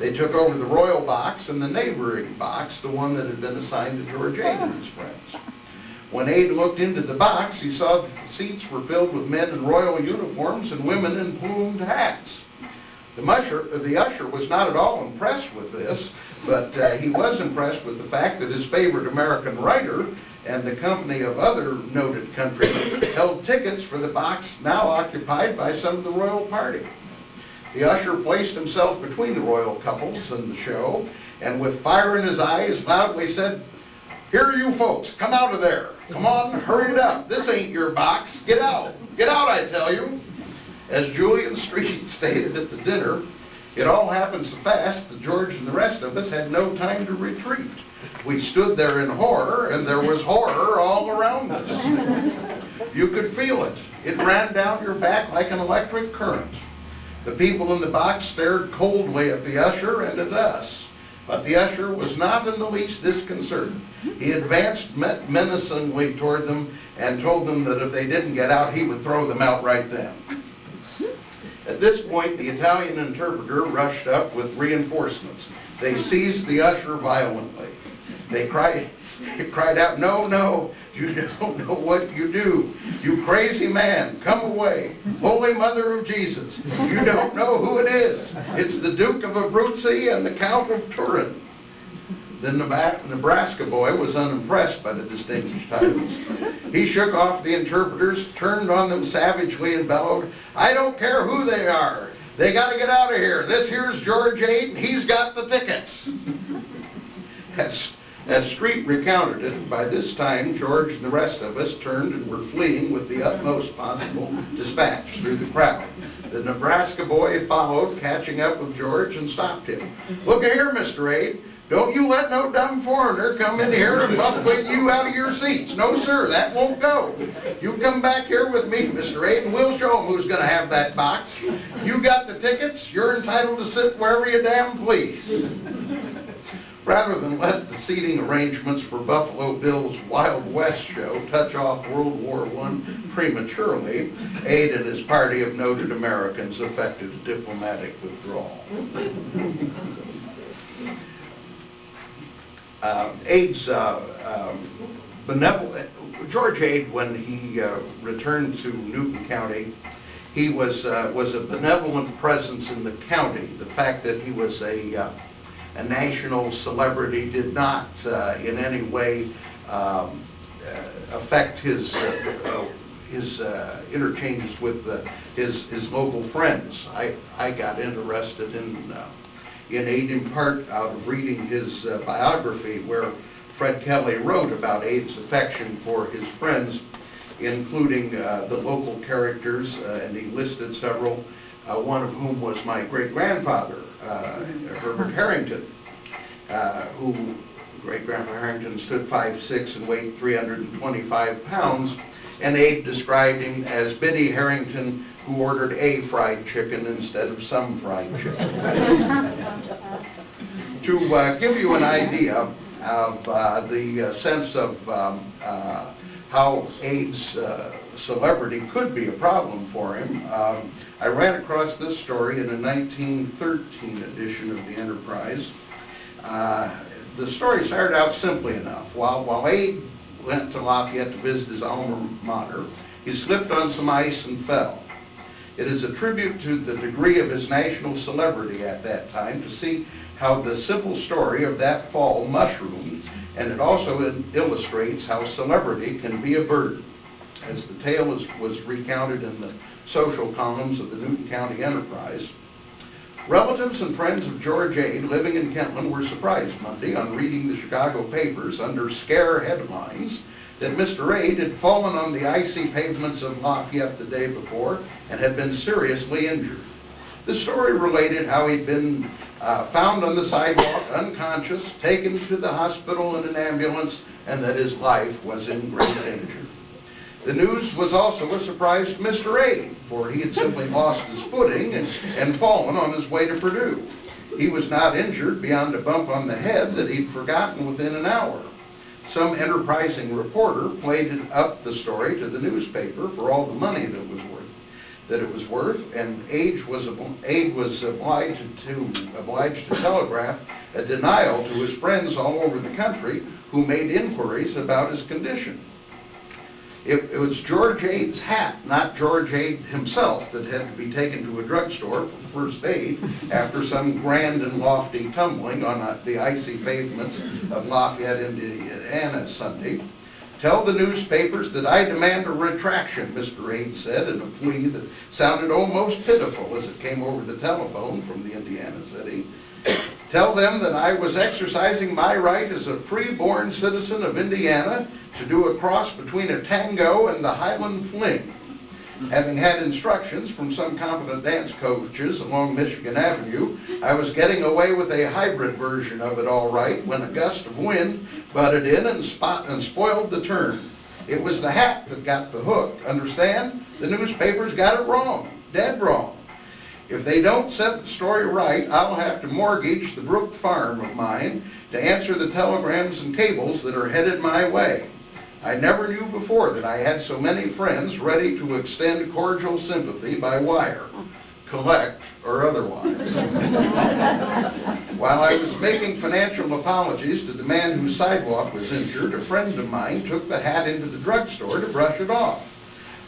They took over the royal box and the neighboring box, the one that had been assigned to George Ade and his friends. When Ade looked into the box, he saw that the seats were filled with men in royal uniforms and women in plumed hats. The usher was not at all impressed with this, but he was impressed with the fact that his favorite American writer and the company of other noted countrymen held tickets for the box now occupied by some of the royal party. The usher placed himself between the royal couples and the show, and with fire in his eyes loudly said, Here you folks, come out of there. Come on, hurry it up. This ain't your box. Get out. Get out, I tell you. As Julian Street stated at the dinner, it all happened so fast that George and the rest of us had no time to retreat. We stood there in horror, and there was horror all around us. You could feel it. It ran down your back like an electric current. The people in the box stared coldly at the usher and at us. But the usher was not in the least disconcerted. He advanced menacingly toward them and told them that if they didn't get out, he would throw them out right then. At this point, the Italian interpreter rushed up with reinforcements. They seized the usher violently. They cried out, "No, no, you don't know what you do. You crazy man, come away. Holy Mother of Jesus, you don't know who it is. It's the Duke of Abruzzi and the Count of Turin." The Nebraska boy was unimpressed by the distinguished titles. He shook off the interpreters, turned on them savagely and bellowed, "I don't care who they are. They got to get out of here. This here's George Ade, and he's got the tickets." As Street recounted it, by this time George and the rest of us turned and were fleeing with the utmost possible dispatch through the crowd. The Nebraska boy followed, catching up with George, and stopped him. "Look here, Mr. Ade. Don't you let no dumb foreigner come in here and buffet you out of your seats. No, sir, that won't go. You come back here with me, Mr. Ade, and we'll show him who's going to have that box. You got the tickets. You're entitled to sit wherever you damn please." Rather than let the seating arrangements for Buffalo Bill's Wild West show touch off World War I prematurely, Ade and his party of noted Americans effected a diplomatic withdrawal. Ade's benevolent, George Ade, when he returned to Newton County, he was a benevolent presence in the county. The fact that he was a national celebrity did not in any way affect his interchanges with his local friends. I got interested in Ade in part out of reading his biography, where Fred Kelly wrote about Ade's affection for his friends, including the local characters, and he listed several, one of whom was my great-grandfather, Herbert Harrington, who great-grandpa Harrington stood 5'6" and weighed 325 pounds, and Ade described him as Biddy Harrington, who ordered a fried chicken instead of some fried chicken. To give you an idea of the sense of how Ade's celebrity could be a problem for him, I ran across this story in a 1913 edition of the Enterprise. The story started out simply enough. While Ade went to Lafayette to visit his alma mater, he slipped on some ice and fell. It is a tribute to the degree of his national celebrity at that time to see how the simple story of that fall mushroomed, and it also illustrates how celebrity can be a burden. As the tale was recounted in the social columns of the Newton County Enterprise, relatives and friends of George Ade living in Kentland were surprised Monday on reading the Chicago papers under scare headlines that Mr. Ade had fallen on the icy pavements of Lafayette the day before and had been seriously injured. The story related how he'd been found on the sidewalk unconscious, taken to the hospital in an ambulance, and that his life was in great danger. The news was also a surprise to Mr. Ade, for he had simply lost his footing and fallen on his way to Purdue. He was not injured beyond a bump on the head that he'd forgotten within an hour. Some enterprising reporter played up the story to the newspaper for all the money that it was worth, and Ade was obliged to telegraph a denial to his friends all over the country who made inquiries about his condition. It was George Ade's hat, not George Ade himself, that had to be taken to a drugstore for first aid after some grand and lofty tumbling on the icy pavements of Lafayette, Indiana, Sunday. "Tell the newspapers that I demand a retraction," Mr. Ade said in a plea that sounded almost pitiful as it came over the telephone from the Indiana city. Tell them that I was exercising my right as a free-born citizen of Indiana to do a cross between a tango and the Highland Fling. Having had instructions from some competent dance coaches along Michigan Avenue, I was getting away with a hybrid version of it all right when a gust of wind butted in and spoiled the turn. It was the hat that got the hook, understand? The newspapers got it wrong, dead wrong. If they don't set the story right, I'll have to mortgage the Brook farm of mine to answer the telegrams and cables that are headed my way. I never knew before that I had so many friends ready to extend cordial sympathy by wire, collect or otherwise. While I was making financial apologies to the man whose sidewalk was injured, a friend of mine took the hat into the drugstore to brush it off.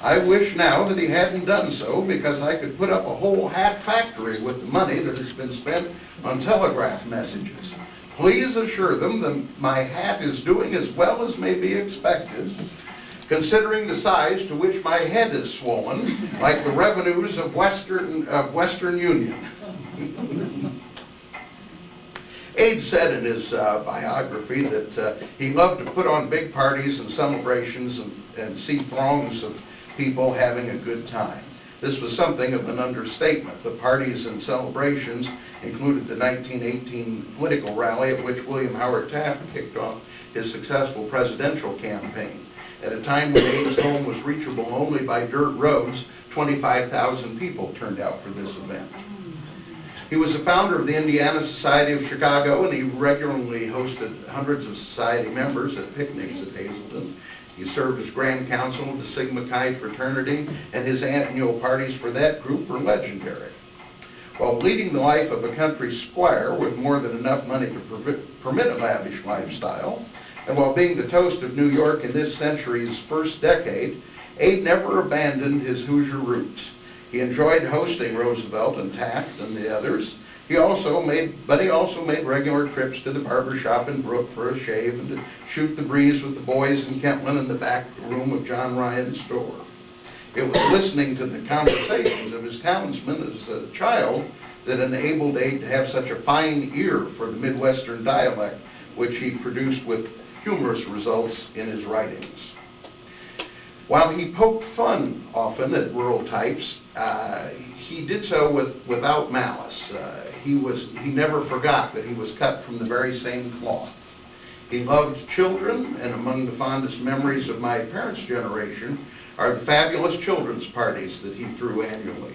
I wish now that he hadn't done so, because I could put up a whole hat factory with the money that has been spent on telegraph messages. Please assure them that my hat is doing as well as may be expected, considering the size to which my head is swollen, like the revenues of Western Union. Ade said in his biography that he loved to put on big parties and celebrations and see throngs of people having a good time. This was something of an understatement. The parties and celebrations included the 1918 political rally at which William Howard Taft kicked off his successful presidential campaign. At a time when Ade's home was reachable only by dirt roads, 25,000 people turned out for this event. He was a founder of the Indiana Society of Chicago, and he regularly hosted hundreds of society members at picnics at Hazelden. He served as Grand Counsel of the Sigma Chi fraternity, and his annual parties for that group were legendary. While leading the life of a country squire with more than enough money to permit a lavish lifestyle, and while being the toast of New York in this century's first decade, Ade never abandoned his Hoosier roots. He enjoyed hosting Roosevelt and Taft and the others. He also made regular trips to the barber shop in Brook for a shave and to shoot the breeze with the boys in Kentland in the back room of John Ryan's store. It was listening to the conversations of his townsmen as a child that enabled Ade to have such a fine ear for the Midwestern dialect, which he produced with humorous results in his writings. While he poked fun often at rural types, he did so without malice. He never forgot that he was cut from the very same cloth. He loved children, and among the fondest memories of my parents' generation are the fabulous children's parties that he threw annually.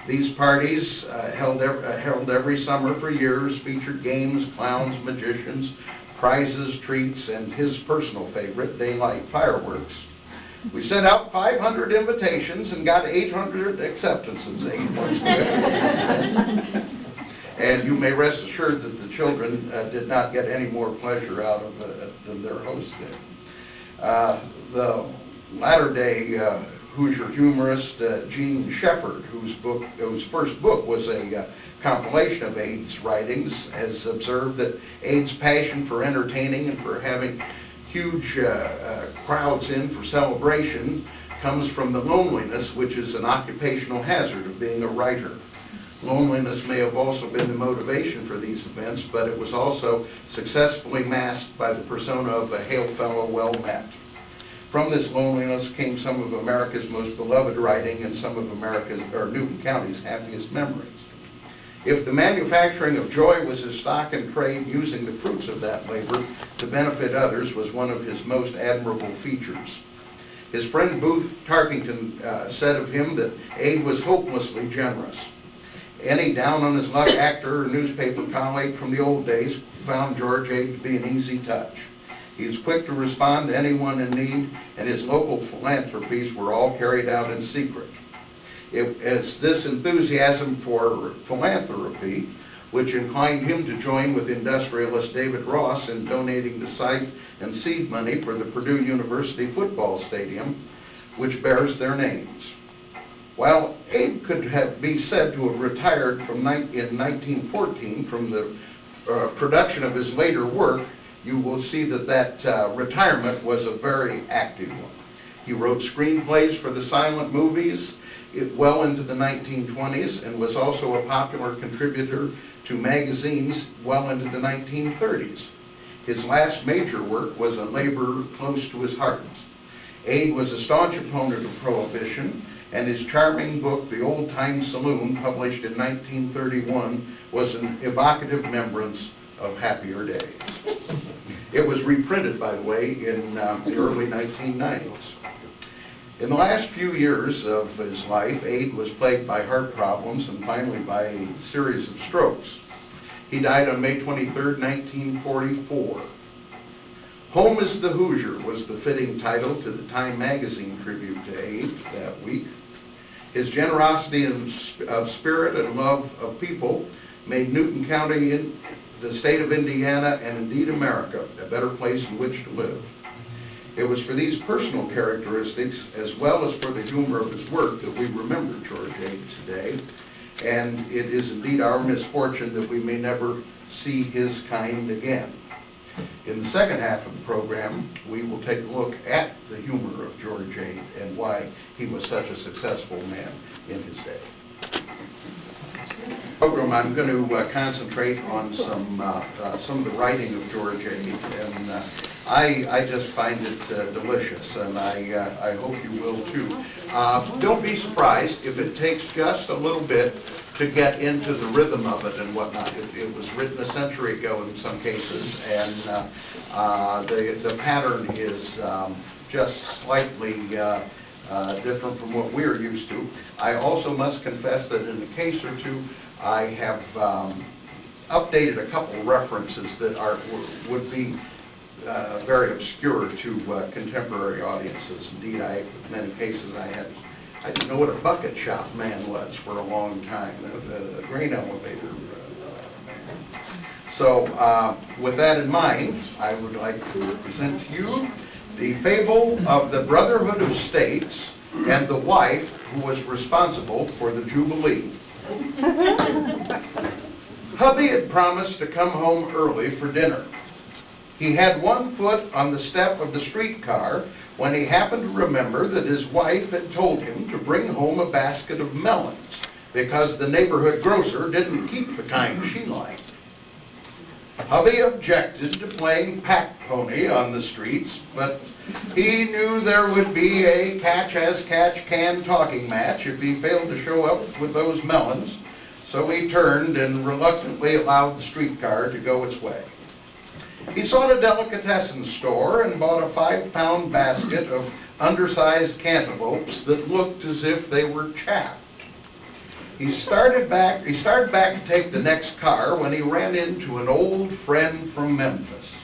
These parties, held every summer for years, featured games, clowns, magicians, prizes, treats, and his personal favorite, daylight fireworks. We sent out 500 invitations and got 800 acceptances, Ade once quick. And you may rest assured that the children did not get any more pleasure out of it than their host did. The latter-day Hoosier humorist Gene Shepard, whose first book was a compilation of Ade's writings, has observed that Ade's passion for entertaining and for having huge crowds in for celebration comes from the loneliness, which is an occupational hazard of being a writer. Loneliness may have also been the motivation for these events, but it was also successfully masked by the persona of a hail fellow well met. From this loneliness came some of America's most beloved writing and some of Newton County's happiest memories. If the manufacturing of joy was his stock in trade, using the fruits of that labor to benefit others was one of his most admirable features. His friend Booth Tarkington said of him that Ade was hopelessly generous. Any down-on-his-luck actor or newspaper colleague from the old days found George Ade to be an easy touch. He was quick to respond to anyone in need, and his local philanthropies were all carried out in secret. It's this enthusiasm for philanthropy which inclined him to join with industrialist David Ross in donating the site and seed money for the Purdue University football stadium, which bears their names. While Ade could be said to have retired in 1914 from the production of his later work, you will see that retirement was a very active one. He wrote screenplays for the silent movies. well into the 1920s and was also a popular contributor to magazines well into the 1930s. His last major work was a labor close to his heart. Ade was a staunch opponent of Prohibition, and his charming book, The Old Time Saloon, published in 1931, was an evocative remembrance of happier days. It was reprinted, by the way, in the early 1990s. In the last few years of his life, Ade was plagued by heart problems and finally by a series of strokes. He died on May 23, 1944. Home is the Hoosier was the fitting title to the Time magazine tribute to Ade that week. His generosity of spirit and love of people made Newton County, the state of Indiana, and indeed America, a better place in which to live. It was for these personal characteristics, as well as for the humor of his work, that we remember George Ade today. And it is indeed our misfortune that we may never see his kind again. In the second half of the program, we will take a look at the humor of George Ade and why he was such a successful man in his day. Program, I'm going to concentrate on some of the writing of George Ade, and I just find it delicious, and I hope you will too. Don't be surprised if it takes just a little bit to get into the rhythm of it and whatnot. It was written a century ago in some cases, and the pattern is just slightly different from what we're used to. I also must confess that in a case or two, I have updated a couple of references that would be very obscure to contemporary audiences. Indeed, in many cases, I didn't know what a bucket shop man was for a long time, a grain elevator man. So with that in mind, I would like to present to you the fable of the Brotherhood of States and the wife who was responsible for the Jubilee. Hubby had promised to come home early for dinner. He had one foot on the step of the streetcar when he happened to remember that his wife had told him to bring home a basket of melons because the neighborhood grocer didn't keep the kind she liked. Hubby objected to playing pack pony on the streets, but he knew there would be a catch-as-catch-can talking match if he failed to show up with those melons, so he turned and reluctantly allowed the streetcar to go its way. He sought a delicatessen store and bought a 5-pound basket of undersized cantaloupes that looked as if they were chapped. He started back to take the next car when he ran into an old friend from Memphis.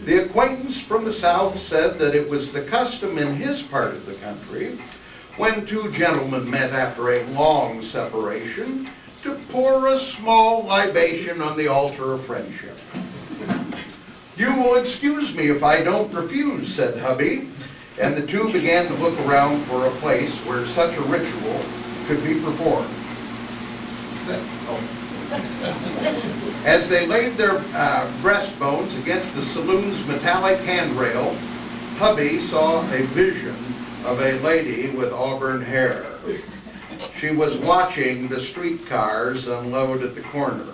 The acquaintance from the South said that it was the custom in his part of the country, when two gentlemen met after a long separation, to pour a small libation on the altar of friendship. "You will excuse me if I don't refuse," said hubby, and the two began to look around for a place where such a ritual could be performed. As they laid their breastbones against the saloon's metallic handrail, hubby saw a vision of a lady with auburn hair. She was watching the streetcars unload at the corner.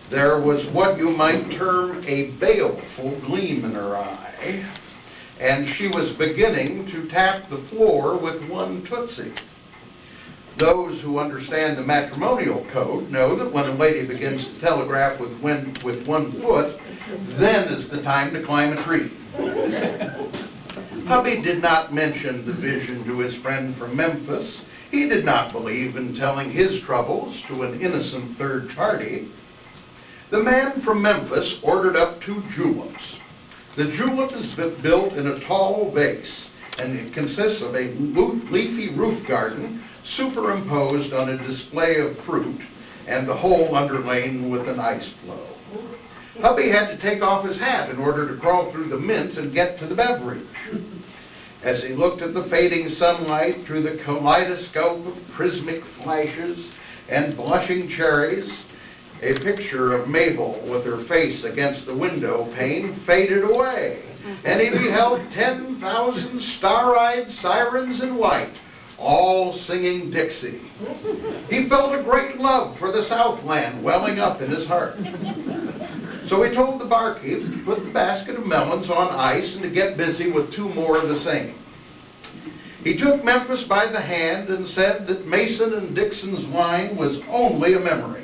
There was what you might term a baleful gleam in her eye, and she was beginning to tap the floor with one tootsie. Those who understand the matrimonial code know that when a lady begins to telegraph with one foot, then is the time to climb a tree. Hubby did not mention the vision to his friend from Memphis. He did not believe in telling his troubles to an innocent third party. The man from Memphis ordered up 2 juleps. The julep is built in a tall vase, and it consists of a leafy roof garden superimposed on a display of fruit, and the whole underlain with an ice flow. Hubby had to take off his hat in order to crawl through the mint and get to the beverage. As he looked at the fading sunlight through the kaleidoscope of prismatic flashes and blushing cherries, a picture of Mabel with her face against the window pane faded away, and he beheld 10,000 star-eyed sirens in white, all singing Dixie. He felt a great love for the Southland welling up in his heart. So he told the barkeep to put the basket of melons on ice and to get busy with 2 more of the same. He took Memphis by the hand and said that Mason and Dixon's line was only a memory.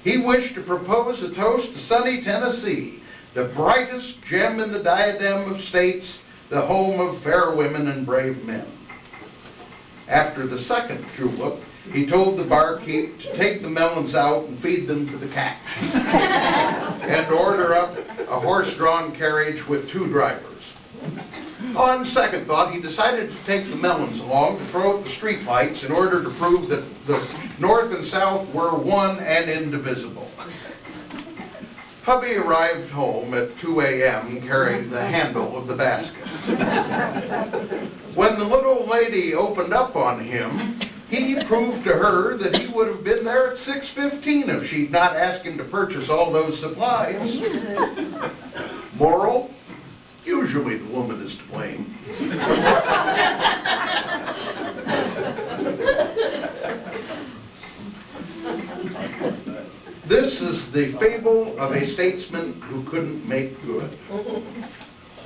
He wished to propose a toast to sunny Tennessee, the brightest gem in the diadem of states, the home of fair women and brave men. After the second julep, he told the barkeep to take the melons out and feed them to the cat, and order up a horse-drawn carriage with 2 drivers. On second thought, he decided to take the melons along to throw at the streetlights in order to prove that the North and South were one and indivisible. Hubby arrived home at 2 a.m. carrying the handle of the basket. When the little lady opened up on him, he proved to her that he would have been there at 6:15 if she'd not asked him to purchase all those supplies. Moral? Usually the woman is to blame. This is the fable of a statesman who couldn't make good.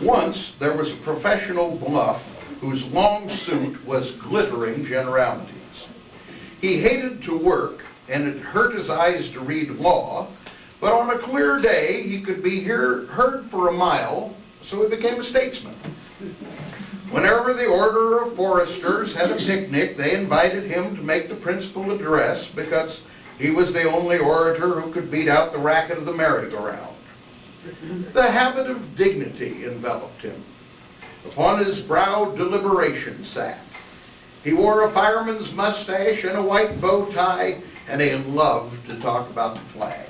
Once there was a professional bluff whose long suit was glittering generalities. He hated to work, and it hurt his eyes to read law, but on a clear day he could be heard for a mile, so he became a statesman. Whenever the Order of Foresters had a picnic, they invited him to make the principal address because he was the only orator who could beat out the racket of the merry-go-round. The habit of dignity enveloped him. Upon his brow deliberation sat. He wore a fireman's mustache and a white bow tie, and he loved to talk about the flag.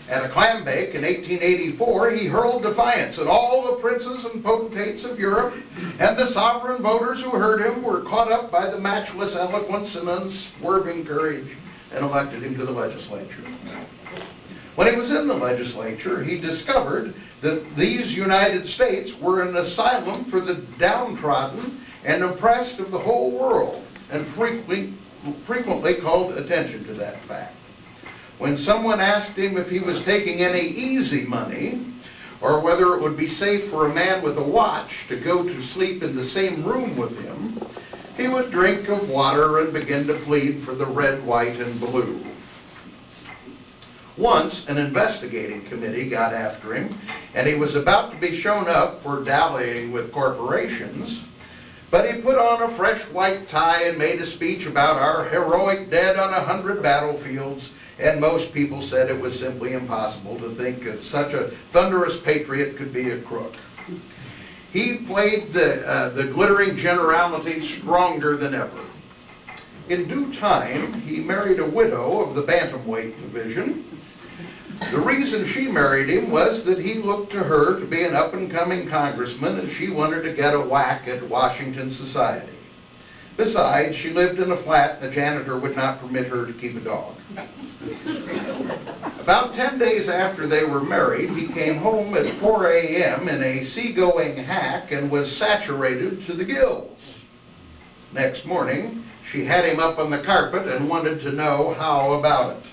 At a clam bake in 1884, he hurled defiance at all the princes and potentates of Europe, and the sovereign voters who heard him were caught up by the matchless eloquence and unswerving courage and elected him to the legislature. When he was in the legislature, he discovered that these United States were an asylum for the downtrodden and oppressed of the whole world, and frequently called attention to that fact. When someone asked him if he was taking any easy money, or whether it would be safe for a man with a watch to go to sleep in the same room with him, he would drink of water and begin to plead for the red, white, and blue. Once, an investigating committee got after him, and he was about to be shown up for dallying with corporations, but he put on a fresh white tie and made a speech about our heroic dead on 100 battlefields, and most people said it was simply impossible to think that such a thunderous patriot could be a crook. He played the glittering generality stronger than ever. In due time, he married a widow of the bantamweight division. The reason she married him was that he looked to her to be an up-and-coming congressman, and she wanted to get a whack at Washington society. Besides, she lived in a flat and the janitor would not permit her to keep a dog. About 10 days after they were married, he came home at 4 a.m. in a seagoing hack and was saturated to the gills. Next morning, she had him up on the carpet and wanted to know how about it.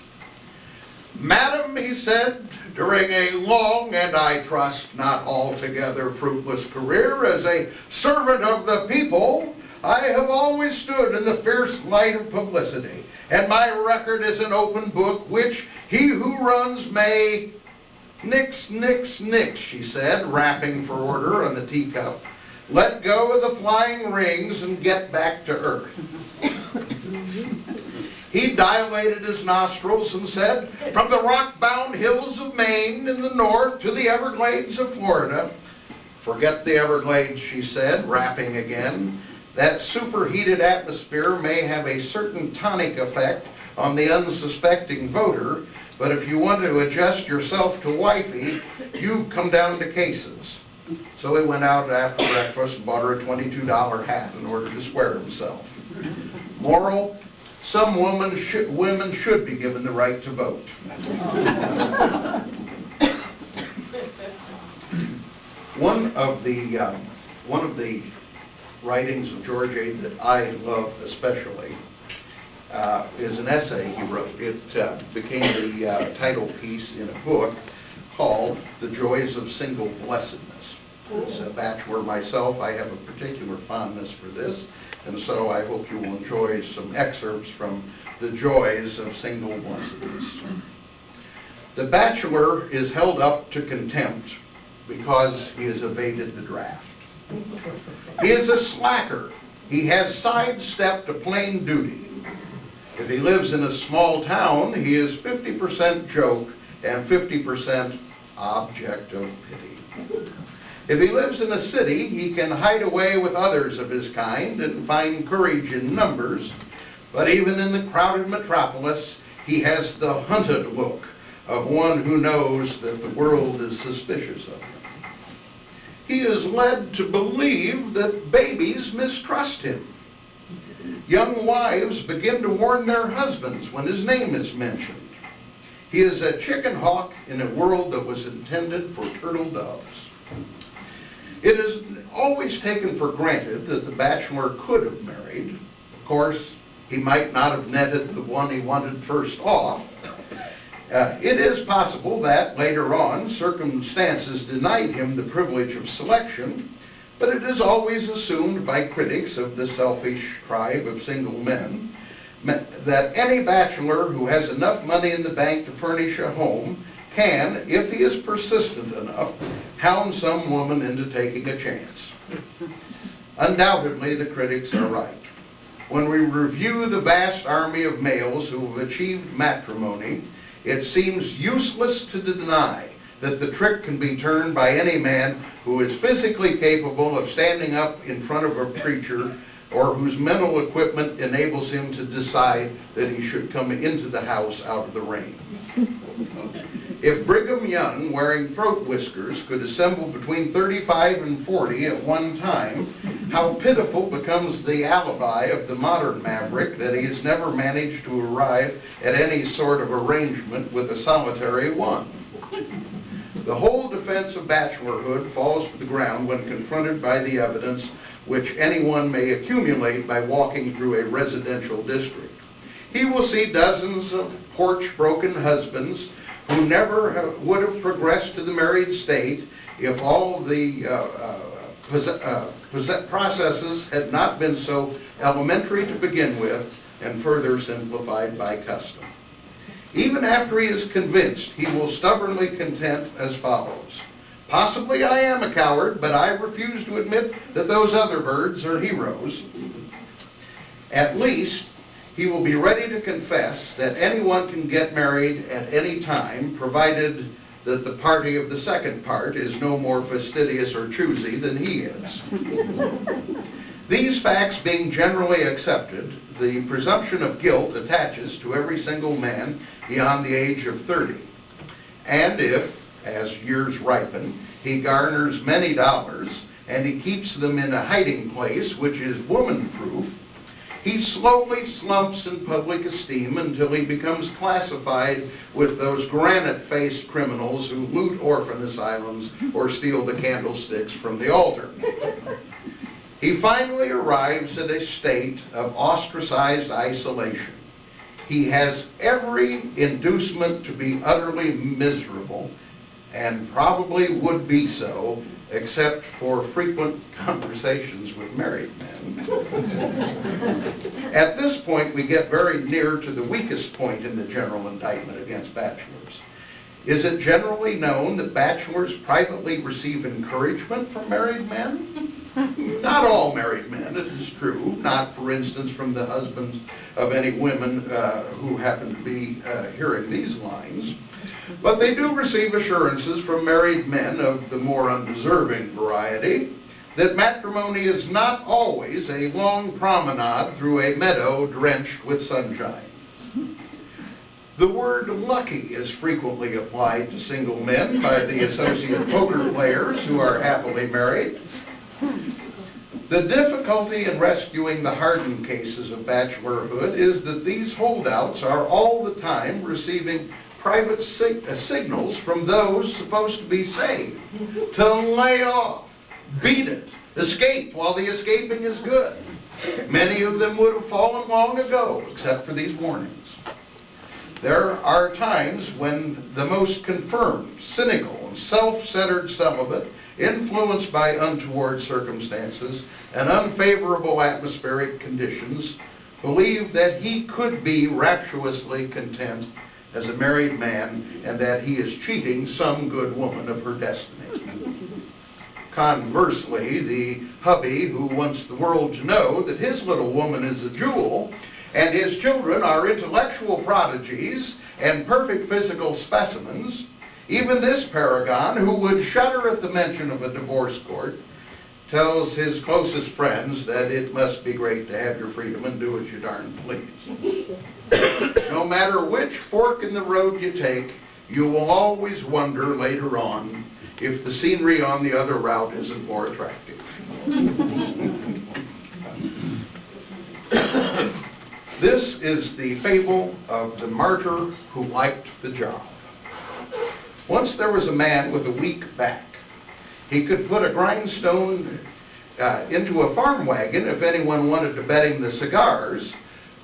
"Madam," he said, "during a long and I trust not altogether fruitless career as a servant of the people, I have always stood in the fierce light of publicity, and my record is an open book which he who runs may..." "Nix, nix, nix," she said, rapping for order on the teacup. "Let go of the flying rings and get back to earth." He dilated his nostrils and said, "From the rock-bound hills of Maine in the north to the Everglades of Florida..." "Forget the Everglades," she said, rapping again. "That superheated atmosphere may have a certain tonic effect on the unsuspecting voter, but if you want to adjust yourself to wifey, you come down to cases." So he went out after breakfast and bought her a $22 hat in order to square himself. Moral: some women should be given the right to vote. One of the writings of George Ade that I love especially is an essay he wrote. It became the title piece in a book called The Joys of Single Blessedness. As a bachelor myself, I have a particular fondness for this, and so I hope you will enjoy some excerpts from The Joys of Single Blessedness. The bachelor is held up to contempt because he has evaded the draft. He is a slacker. He has sidestepped a plain duty. If he lives in a small town, he is 50% joke and 50% object of pity. If he lives in a city, he can hide away with others of his kind and find courage in numbers. But even in the crowded metropolis, he has the hunted look of one who knows that the world is suspicious of him. He is led to believe that babies mistrust him. Young wives begin to warn their husbands when his name is mentioned. He is a chicken hawk in a world that was intended for turtle doves. It is always taken for granted that the bachelor could have married. Of course, he might not have netted the one he wanted first off. It is possible that, later on, circumstances denied him the privilege of selection, but it is always assumed by critics of the selfish tribe of single men that any bachelor who has enough money in the bank to furnish a home can, if he is persistent enough, hound some woman into taking a chance. Undoubtedly, the critics are right. When we review the vast army of males who have achieved matrimony, it seems useless to deny that the trick can be turned by any man who is physically capable of standing up in front of a preacher or whose mental equipment enables him to decide that he should come into the house out of the rain. If Brigham Young, wearing throat whiskers, could assemble between 35 and 40 at one time, how pitiful becomes the alibi of the modern maverick that he has never managed to arrive at any sort of arrangement with a solitary one. The whole defense of bachelorhood falls to the ground when confronted by the evidence which anyone may accumulate by walking through a residential district. He will see dozens of porch-broken husbands who never would have progressed to the married state if all the processes had not been so elementary to begin with and further simplified by custom. Even after he is convinced, he will stubbornly contend as follows. Possibly I am a coward, but I refuse to admit that those other birds are heroes. At least, he will be ready to confess that anyone can get married at any time, provided that the party of the second part is no more fastidious or choosy than he is. These facts being generally accepted, the presumption of guilt attaches to every single man beyond the age of 30. And if, as years ripen, he garners many dollars and he keeps them in a hiding place which is woman-proof, he slowly slumps in public esteem until he becomes classified with those granite-faced criminals who loot orphan asylums or steal the candlesticks from the altar. He finally arrives at a state of ostracized isolation. He has every inducement to be utterly miserable, and probably would be so, except for frequent conversations with married men. At this point, we get very near to the weakest point in the general indictment against bachelors. Is it generally known that bachelors privately receive encouragement from married men? Not all married men, it is true. Not, for instance, from the husbands of any women who happen to be hearing these lines. But they do receive assurances from married men of the more undeserving variety that matrimony is not always a long promenade through a meadow drenched with sunshine. The word lucky is frequently applied to single men by the associate poker players who are happily married. The difficulty in rescuing the hardened cases of bachelorhood is that these holdouts are all the time receiving private signals from those supposed to be saved to lay off, Beat it. Escape while the escaping is good. Many of them would have fallen long ago, except for these warnings. There are times when the most confirmed, cynical, and self-centered celibate, influenced by untoward circumstances and unfavorable atmospheric conditions, believe that he could be rapturously content as a married man and that he is cheating some good woman of her destiny. Conversely, the hubby who wants the world to know that his little woman is a jewel and his children are intellectual prodigies and perfect physical specimens, even this paragon, who would shudder at the mention of a divorce court, tells his closest friends that it must be great to have your freedom and do as you darn please. No matter which fork in the road you take, you will always wonder later on if the scenery on the other route isn't more attractive. This is the fable of the martyr who liked the job. Once there was a man with a weak back. He could put a grindstone into a farm wagon if anyone wanted to bet him the cigars,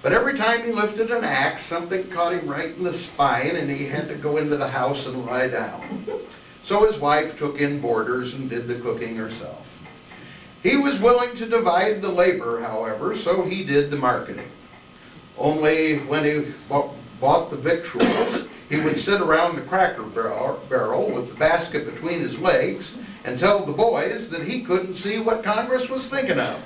but every time he lifted an axe, something caught him right in the spine and he had to go into the house and lie down. So his wife took in boarders and did the cooking herself. He was willing to divide the labor, however, so he did the marketing. Only when he bought the victuals, he would sit around the cracker barrel with the basket between his legs and tell the boys that he couldn't see what Congress was thinking of.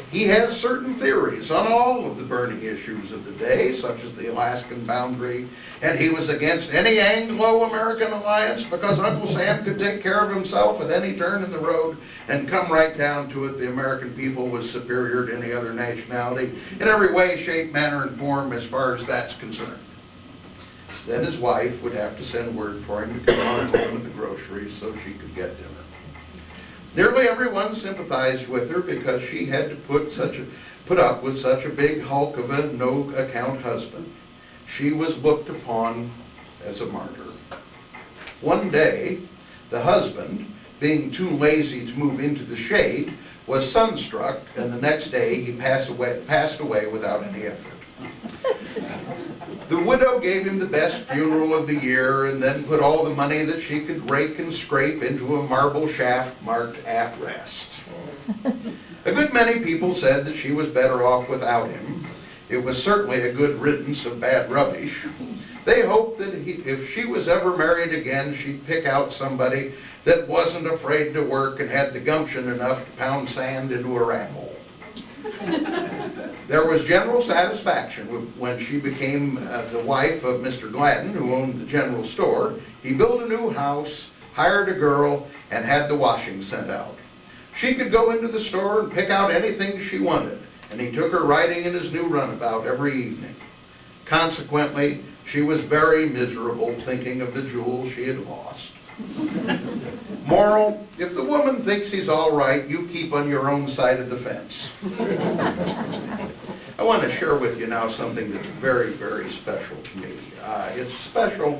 He has certain theories on all of the burning issues of the day, such as the Alaskan boundary, and he was against any Anglo-American alliance because Uncle Sam could take care of himself at any turn in the road, and come right down to it, the American people was superior to any other nationality in every way, shape, manner, and form as far as that's concerned. Then his wife would have to send word for him to come on home with the groceries so she could get dinner. Nearly everyone sympathized with her because she had to put up with such a big hulk of a no-account husband. She was looked upon as a martyr. One day, the husband, being too lazy to move into the shade, was sunstruck, and the next day he passed away without any effort. The widow gave him the best funeral of the year and then put all the money that she could rake and scrape into a marble shaft marked "at rest." A good many people said that she was better off without him. It was certainly a good riddance of bad rubbish. They hoped that if she was ever married again, she'd pick out somebody that wasn't afraid to work and had the gumption enough to pound sand into a rat hole. There was general satisfaction when she became the wife of Mr. Gladden, who owned the general store. He built a new house, hired a girl, and had the washing sent out. She could go into the store and pick out anything she wanted, and he took her riding in his new runabout every evening. Consequently, she was very miserable thinking of the jewel she had lost. Moral: if the woman thinks he's all right, you keep on your own side of the fence. I want to share with you now something that's very, very special to me. It's special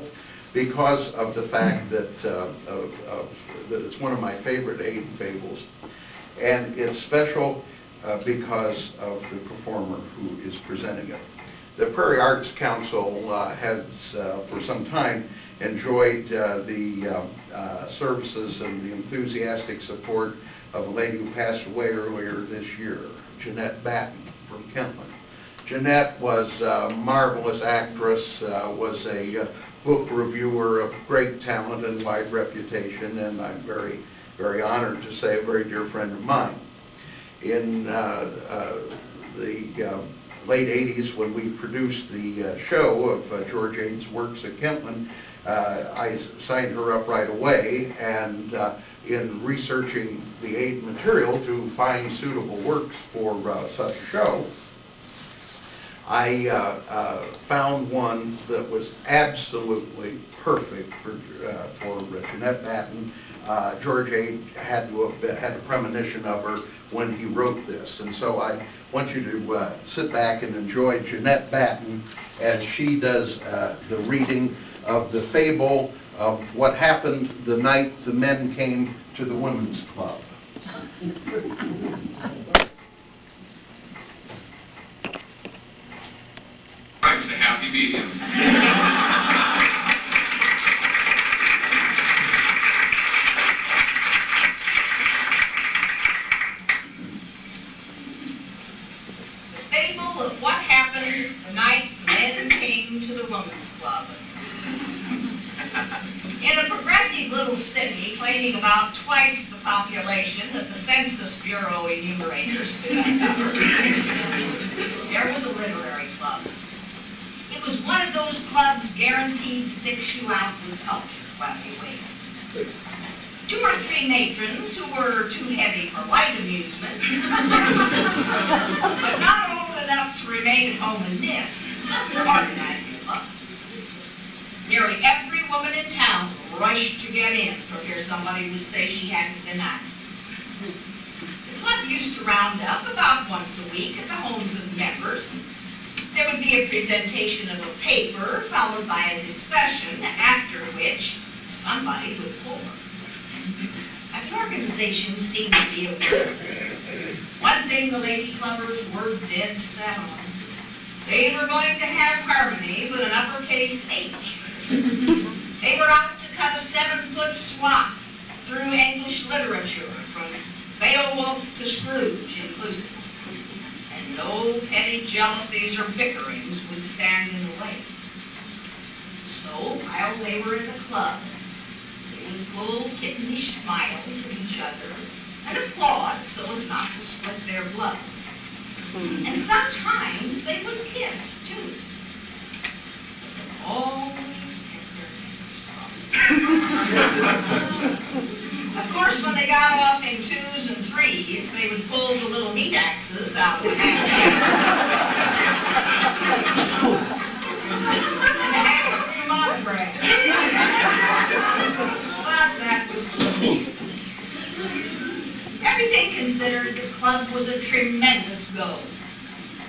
because of the fact that that it's one of my favorite Aiden fables, and it's special because of the performer who is presenting it. The Prairie Arts Council has, for some time, enjoyed the services and the enthusiastic support of a lady who passed away earlier this year, Jeanette Batten from Kentland. Jeanette was a marvelous actress, was a book reviewer of great talent and wide reputation, and I'm very, very honored to say a very dear friend of mine. In the late 80s, when we produced the show of George Aid's works at Kentland, I signed her up right away, and in researching the Aid material to find suitable works for such a show, I found one that was absolutely perfect for Jeanette Batten. George Aid had a premonition of her when he wrote this, and so I want you to sit back and enjoy Jeanette Batten as she does the reading of the fable of what happened the night the men came to the women's club. Strikes a happy medium. The fable of what happened the night men came to the women's club. In a progressive little city claiming about twice the population that the Census Bureau enumerators could uncover, there was a literary club. It was one of those clubs guaranteed to fix you out with culture while you wait. 2 or 3 matrons who were too heavy for light amusements, but not old enough to remain at home and knit, organized the club. Nearly every woman in town rushed to get in for fear somebody would say she hadn't been asked. The club used to round up about once a week at the homes of members. There would be a presentation of a paper, followed by a discussion, after which somebody would pour. The organization seemed to be a winner. One thing the lady clubbers were dead set on. They were going to have harmony with an uppercase H. They were out to cut a 7-foot swath through English literature, from Beowulf to Scrooge inclusive. And no petty jealousies or bickerings would stand in the way. So, while they were in the club, they would pull kittenish smiles at each other and applaud so as not to split their gloves. And sometimes they would kiss, too. But they always kept their fingers crossed. Of course, when they got off in 2s and 3s, they would pull the little meat axes out of the handbags. And hang a few monographs. But that was just easy. Everything considered, the club was a tremendous go.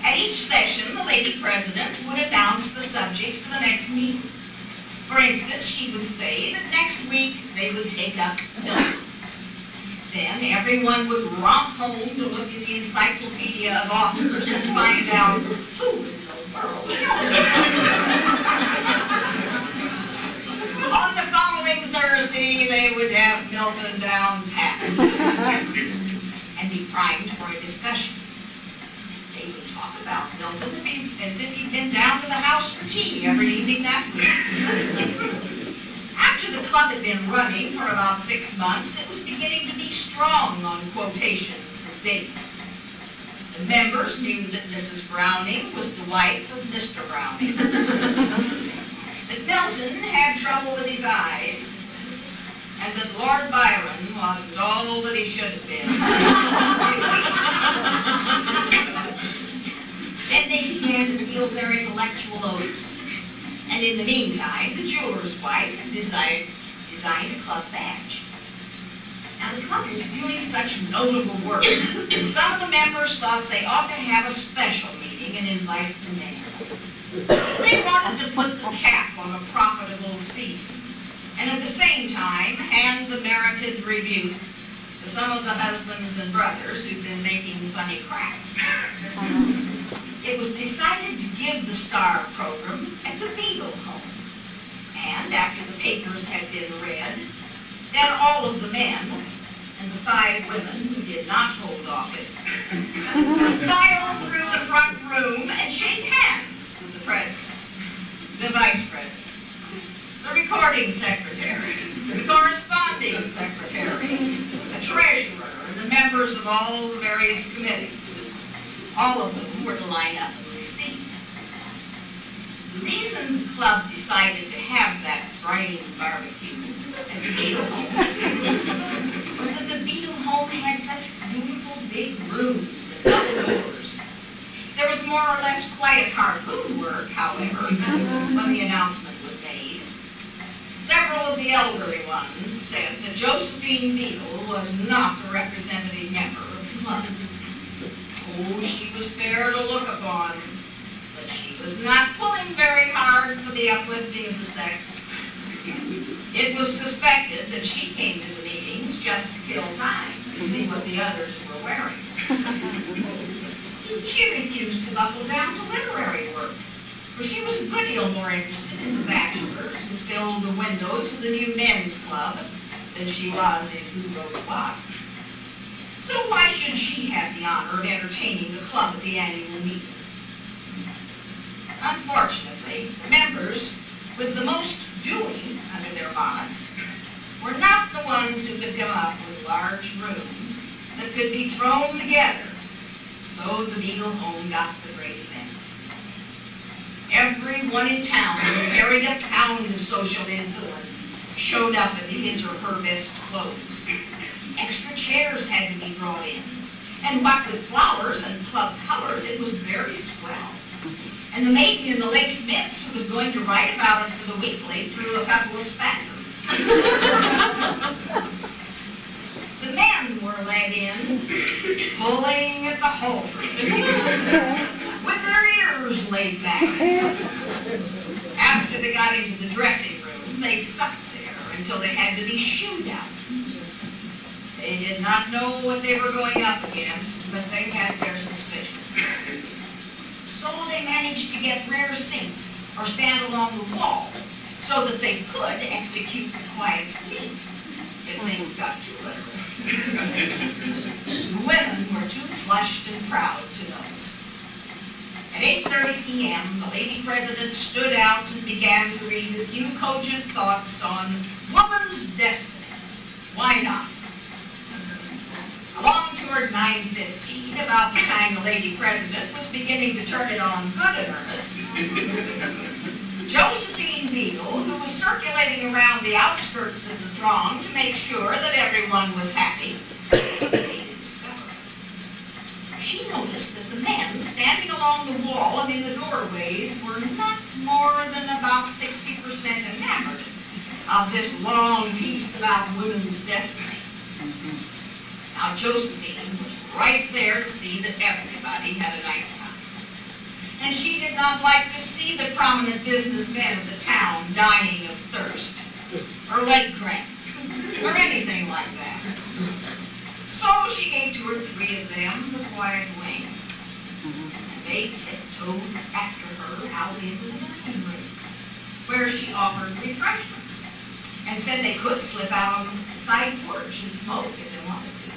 At each session, the lady president would announce the subject for the next meeting. For instance, she would say that next week they would take up Milth. Then everyone would romp home to look in the encyclopedia of authors and find out who in the world. On the following Thursday, they would have Milton down pat and be primed for a discussion. They would talk about Milton as if he'd been down to the house for tea every evening that week. After the club had been running for about 6 months, it was beginning to be strong on quotations of dates. The members knew that Mrs. Browning was the wife of Mr. Browning. That Milton had trouble with his eyes, and that Lord Byron wasn't all that he should have been. Then they began to feel their intellectual oats. And in the meantime, the jeweler's wife had designed a club badge. Now, the club was doing such notable work that some of the members thought they ought to have a special meeting and invite the mayor. They wanted to put the cap on a profitable season, and at the same time hand the merited rebuke to some of the husbands and brothers who'd been making funny cracks. It was decided to give the star program at the Beagle home. And after the papers had been read, then all of the men and the 5 women who did not hold office would file through the front room and shake hands with the president, the vice president, the recording secretary, the corresponding secretary, the treasurer, and the members of all the various committees. All of them were to line up and receive. The reason the club decided to have that brain barbecue at the Beagle home was that the Beagle home had such beautiful big rooms and double doors. There was more or less quiet harpoon work, however, when the announcement was made. Several of the elderly ones said that Josephine Beagle was not a representative member of the club. Oh, she was fair to look upon, but she was not pulling very hard for the uplifting of the sex. It was suspected that she came to the meetings just to kill time. to see what the others were wearing. She refused to buckle down to literary work, for she was a good deal more interested in the bachelors who filled the windows of the new men's club than she was in who wrote what. So why should she have the honor of entertaining the club at the annual meeting? Unfortunately, the members with the most doing under their bonnets were not the ones who could come up with large rooms that could be thrown together. So the Beagle Home got the great event. Everyone in town who carried a pound of social influence showed up in his or her best clothes. Extra chairs had to be brought in. And what with flowers and club colors, it was very swell. And the maiden in the lace mitts who was going to write about it for the weekly threw a couple of spasms. The men were led in, pulling at the halters, with their ears laid back. After they got into the dressing room, they stuck there until they had to be shooed out. They did not know what they were going up against, but they had their suspicions. So they managed to get rear seats or stand along the wall so that they could execute the quiet sleep if things got too literal. The women were too flushed and proud to notice. At 8:30 p.m., the lady president stood out and began to read a few cogent thoughts on woman's destiny. Why not? Along toward 9:15, about the time the lady president was beginning to turn it on good in earnest, Josephine Beagle, who was circulating around the outskirts of the throng to make sure that everyone was happy, she noticed that the men standing along the wall and in the doorways were not more than about 60% enamored of this long piece about women's destiny. Now, Josephine was right there to see that everybody had a nice time. And she did not like to see the prominent businessmen of the town dying of thirst, or leg cramp, or anything like that. So she gave 2 or 3 of them the quiet wing. And they tiptoed after her out into the dining room, where she offered refreshments, and said they could slip out on the side porch and smoke if they wanted to.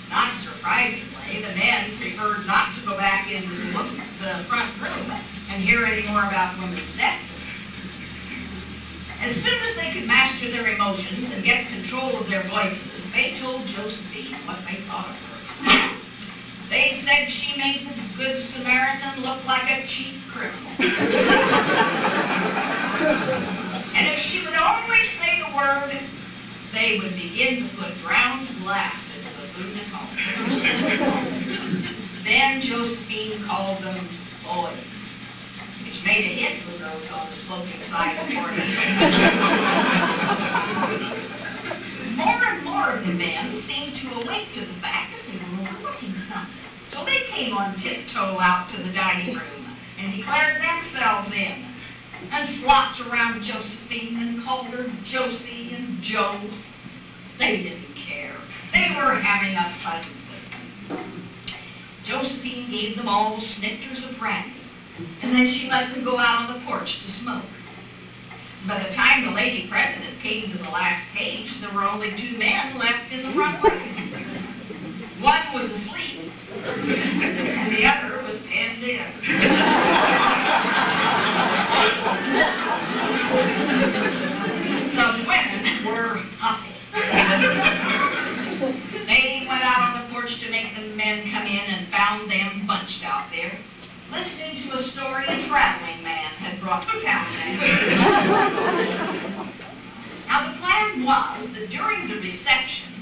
Not surprisingly, the men preferred not to go back into the front room and hear any more about women's destiny. As soon as they could master their emotions and get control of their voices, they told Josephine what they thought of her. They said she made the Good Samaritan look like a cheap criminal. And if she would only say the word, they would begin to put ground glass into the food at home. Then Josephine called them boys, which made a hit with those on the sloping side of Fort More and more of the men seemed to awake to the fact that they were overlooking something. So they came on tiptoe out to the dining room and declared themselves in, and flocked around Josephine and called her Josie and Joe. They didn't care. They were having a pleasant listening. Josephine gave them all snifters of brandy, and then she let them go out on the porch to smoke. By the time the lady president came to the last page, there were only 2 men left in the runway. One was asleep, and the other was pinned in. The women were huffy. They went out on the porch to make the men come in and found them bunched out there, listening to a story a traveling man had brought to town. Now, the plan was that during the reception,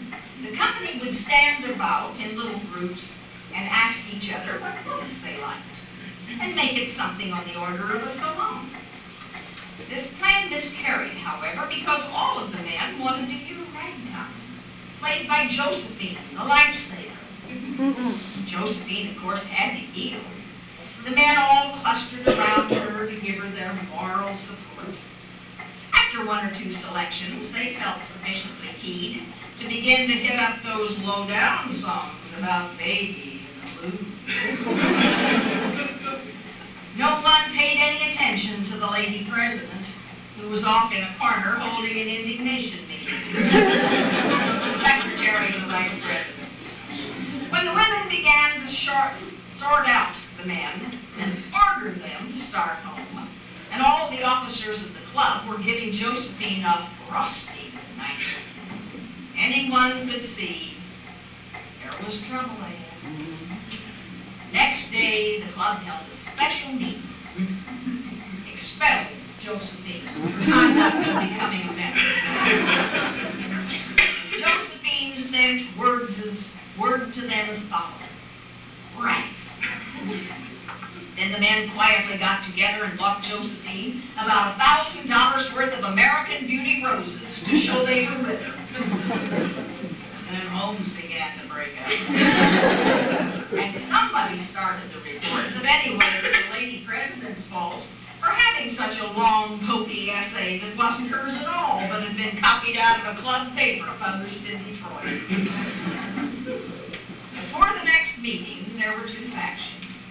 the company would stand about in little groups and ask each other what books they liked, and make it something on the order of a salon. This plan miscarried, however, because all of the men wanted to hear ragtime, played by Josephine, the lifesaver. Josephine, of course, had to yield. The men all clustered around her to give her their moral support. After After one or two selections, they felt sufficiently keyed to begin to hit up those low-down songs about baby and the blues. No one paid any attention to the lady president, who was off in a corner holding an indignation meeting. The secretary of the vice president. When the women began to sort out the men and order them to start home, and all the officers of the club were giving Josephine a frosty good night, anyone could see there was trouble ahead. Next day, the club held a special meeting, expelling Josephine for conduct of becoming a member. Josephine sent word to them as follows: rats. Then the men quietly got together and bought Josephine about $1,000 worth of American Beauty roses to show they were with her. And then homes began to break up. And somebody started to report that anyway it was the lady president's fault for having such a long, pokey essay that wasn't hers at all, but had been copied out of a club paper published in Detroit. Before the next meeting, there were two factions.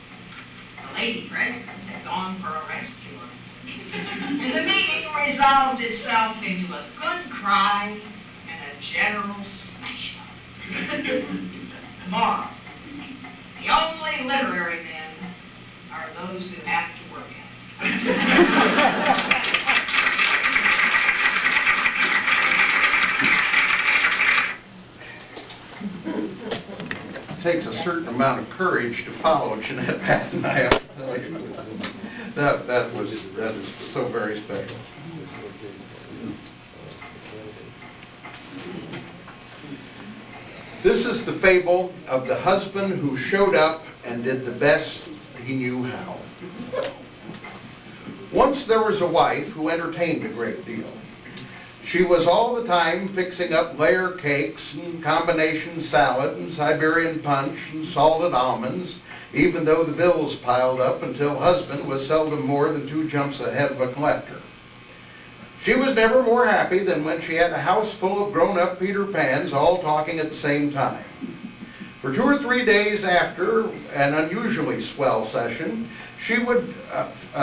The lady president had gone for a rescuer. And the meeting resolved itself into a good cry and a general smash-up. Tomorrow, the only literary men are those who have to work at it. Takes a certain amount of courage to follow Jeanette Patton, I have to tell you. That is so very special. This is the fable of the husband who showed up and did the best he knew how. Once there was a wife who entertained a great deal. She was all the time fixing up layer cakes and combination salad and Siberian punch and salted almonds, even though the bills piled up until husband was seldom more than 2 jumps ahead of a collector. She was never more happy than when she had a house full of grown-up Peter Pans all talking at the same time. For 2 or 3 days after an unusually swell session, she would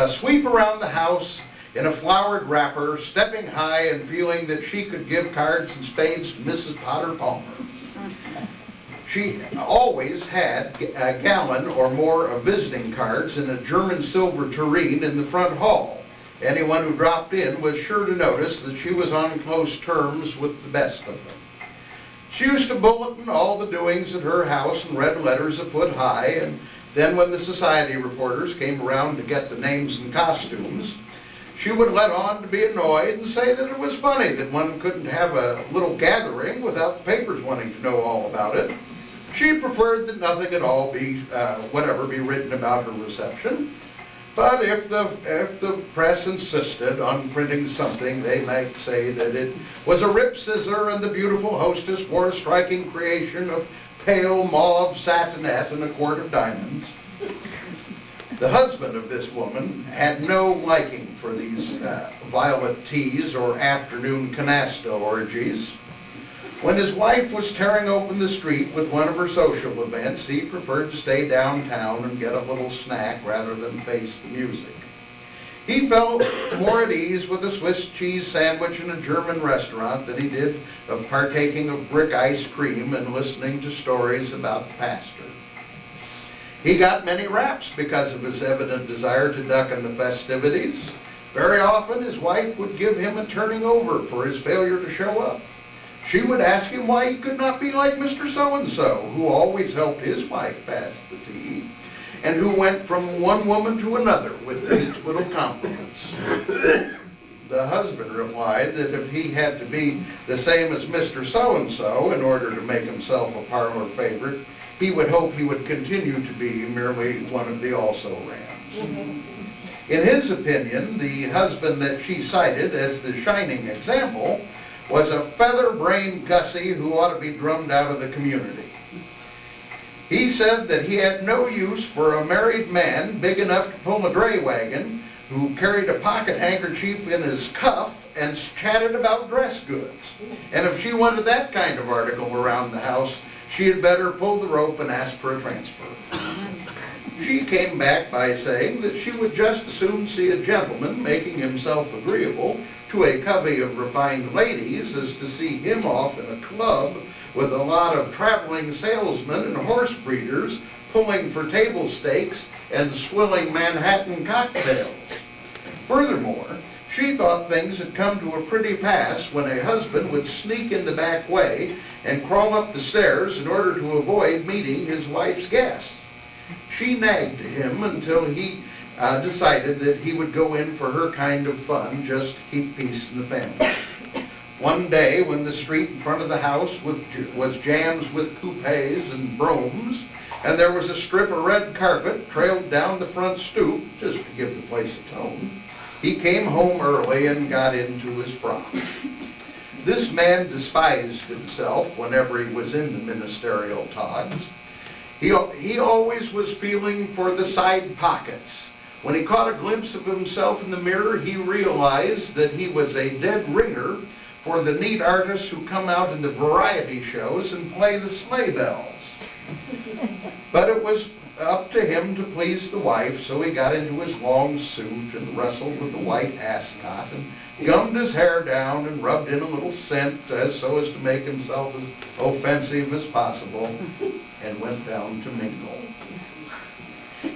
sweep around the house in a flowered wrapper, stepping high and feeling that she could give cards and spades to Mrs. Potter Palmer. She always had a gallon or more of visiting cards in a German silver tureen in the front hall. Anyone who dropped in was sure to notice that she was on close terms with the best of them. She used to bulletin all the doings at her house in red letters a foot high, and then when the society reporters came around to get the names and costumes, she would let on to be annoyed and say that it was funny that one couldn't have a little gathering without the papers wanting to know all about it. She preferred that nothing at all be written about her reception. But if the press insisted on printing something, they might say that it was a rip scissor and the beautiful hostess wore a striking creation of pale mauve satinette and a quart of diamonds. The husband of this woman had no liking for these violet teas or afternoon canasta orgies. When his wife was tearing open the street with one of her social events, he preferred to stay downtown and get a little snack rather than face the music. He felt more at ease with a Swiss cheese sandwich in a German restaurant than he did of partaking of brick ice cream and listening to stories about the pastor. He got many raps because of his evident desire to duck in the festivities. Very often his wife would give him a turning over for his failure to show up. She would ask him why he could not be like Mr. So-and-so, who always helped his wife pass the tea, and who went from one woman to another with these little compliments. The husband replied that if he had to be the same as Mr. So-and-so in order to make himself a parlor favorite, he would hope he would continue to be merely one of the also-rans. In his opinion, the husband that she cited as the shining example was a feather-brained Gussie who ought to be drummed out of the community. He said that he had no use for a married man big enough to pull a dray wagon, who carried a pocket handkerchief in his cuff and chatted about dress goods. And if she wanted that kind of article around the house, she had better pull the rope and ask for a transfer. She came back by saying that she would just as soon see a gentleman making himself agreeable to a covey of refined ladies as to see him off in a club with a lot of traveling salesmen and horse breeders pulling for table stakes and swilling Manhattan cocktails. Furthermore, she thought things had come to a pretty pass when a husband would sneak in the back way and crawl up the stairs in order to avoid meeting his wife's guests. She nagged him until he decided that he would go in for her kind of fun just to keep peace in the family. One day, when the street in front of the house was jams with coupes and brooms, and there was a strip of red carpet trailed down the front stoop, just to give the place a tone, he came home early and got into his frock. This man despised himself whenever he was in the ministerial togs. He always was feeling for the side pockets. When he caught a glimpse of himself in the mirror, he realized that he was a dead ringer for the neat artists who come out in the variety shows and play the sleigh bells. But it was up to him to please the wife, so he got into his long suit and wrestled with the white ascot and gummed his hair down and rubbed in a little scent so as to make himself as offensive as possible, and went down to mingle.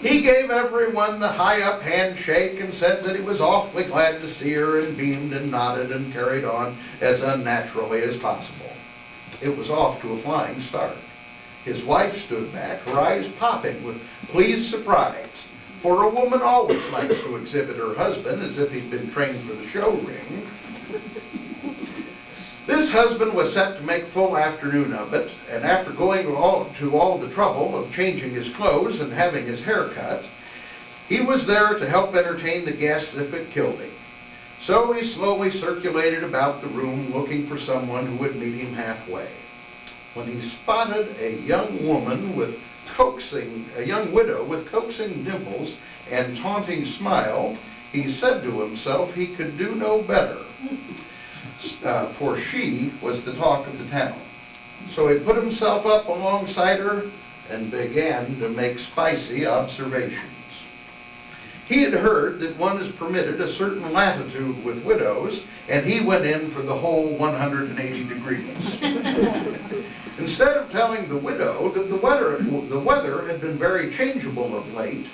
He gave everyone the high-up handshake and said that he was awfully glad to see her, and beamed and nodded and carried on as unnaturally as possible. It was off to a flying start. His wife stood back, her eyes popping with pleased surprise, for a woman always likes to exhibit her husband as if he'd been trained for the show ring. This husband was set to make full afternoon of it, and after going to all the trouble of changing his clothes and having his hair cut, he was there to help entertain the guests if it killed him. So he slowly circulated about the room looking for someone who would meet him halfway. When he spotted a young widow with coaxing dimples and taunting smile, he said to himself he could do no better, for she was the talk of the town. So he put himself up alongside her and began to make spicy observations. He had heard that one is permitted a certain latitude with widows, and he went in for the whole 180 degrees. Instead of telling the widow that the weather had been very changeable of late,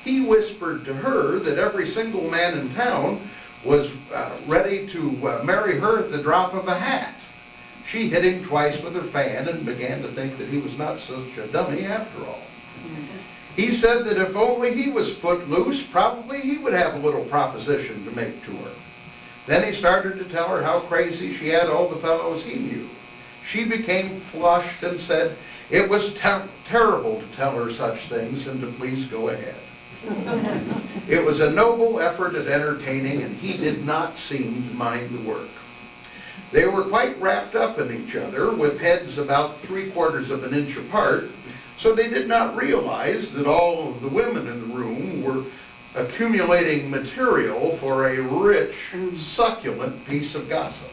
he whispered to her that every single man in town was ready to marry her at the drop of a hat. She hit him twice with her fan and began to think that he was not such a dummy after all. He said that if only he was footloose, probably he would have a little proposition to make to her. Then he started to tell her how crazy she had all the fellows he knew. She became flushed and said it was terrible to tell her such things and to please go ahead. It was a noble effort at entertaining, and he did not seem to mind the work. They were quite wrapped up in each other, with heads about 3/4 of an inch apart, so they did not realize that all of the women in the room were accumulating material for a rich, succulent piece of gossip.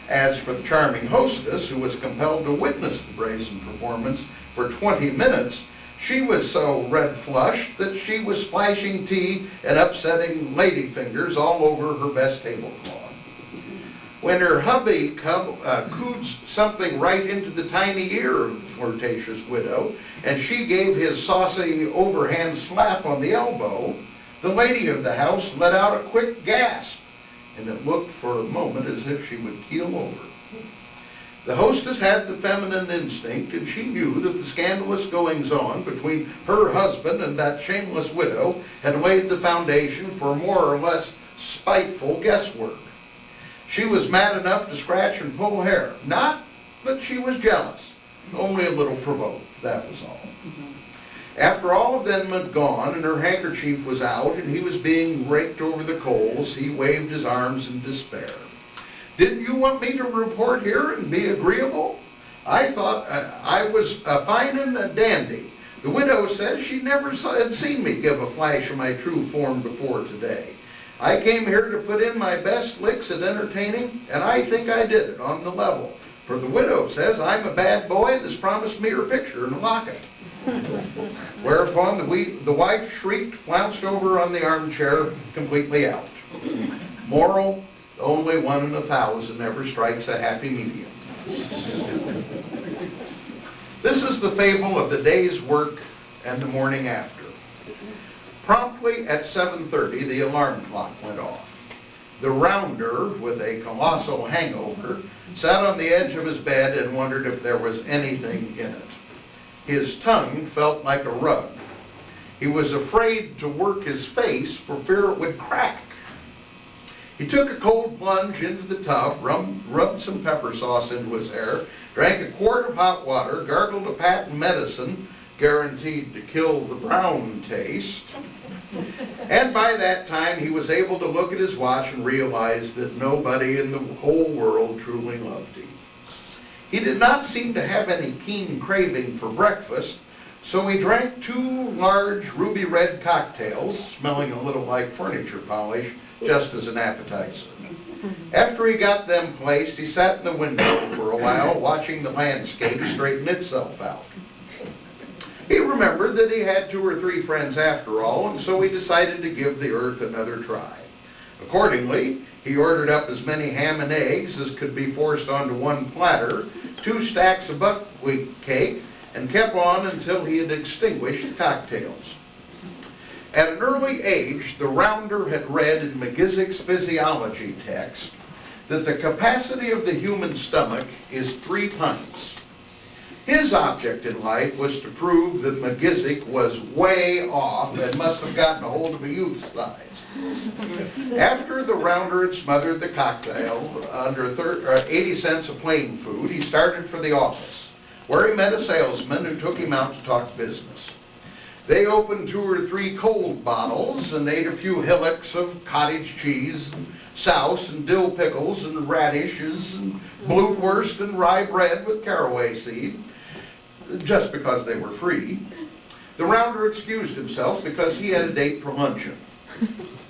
As for the charming hostess, who was compelled to witness the brazen performance for 20 minutes, she was so red-flushed that she was splashing tea and upsetting lady fingers all over her best tablecloth. When her hubby cooed something right into the tiny ear of the flirtatious widow, and she gave his saucy overhand slap on the elbow, the lady of the house let out a quick gasp, and it looked for a moment as if she would keel over. The hostess had the feminine instinct, and she knew that the scandalous goings-on between her husband and that shameless widow had laid the foundation for more or less spiteful guesswork. She was mad enough to scratch and pull hair. Not that she was jealous, only a little provoked, that was all. After all of them had gone and her handkerchief was out and he was being raked over the coals, he waved his arms in despair. Didn't you want me to report here and be agreeable? I thought I was fine and dandy, The widow says she never had seen me give a flash of my true form before today. I came here to put in my best licks at entertaining, and I think I did it on the level. For the widow says I'm a bad boy and has promised me her picture in a locket. Whereupon the wife shrieked, flounced over on the armchair, completely out. Moral, only 1 in 1,000 ever strikes a happy medium. This is the fable of the day's work and the morning after. Promptly at 7:30, the alarm clock went off. The rounder, with a colossal hangover, sat on the edge of his bed and wondered if there was anything in it. His tongue felt like a rug. He was afraid to work his face for fear it would crack. He took a cold plunge into the tub, rubbed some pepper sauce into his hair, drank a quart of hot water, gargled a patent medicine guaranteed to kill the brown taste, and by that time he was able to look at his watch and realize that nobody in the whole world truly loved him. He did not seem to have any keen craving for breakfast, so he drank 2 large ruby red cocktails, smelling a little like furniture polish, just as an appetizer. After he got them placed, he sat in the window for a while, watching the landscape straighten itself out. He remembered that he had 2 or 3 friends after all, and so he decided to give the earth another try. Accordingly, he ordered up as many ham and eggs as could be forced onto 1 platter, 2 stacks of buckwheat cake, and kept on until he had extinguished the cocktails. At an early age, the rounder had read in McGissick's physiology text that the capacity of the human stomach is 3 pints. His object in life was to prove that McGissick was way off and must have gotten a hold of a youth's size. After the rounder had smothered the cocktail under 80 cents of plain food, he started for the office, where he met a salesman who took him out to talk business. They opened 2 or 3 cold bottles and ate a few hillocks of cottage cheese and souse and dill pickles and radishes and blutwurst and rye bread with caraway seed, just because they were free. The rounder excused himself because he had a date for luncheon.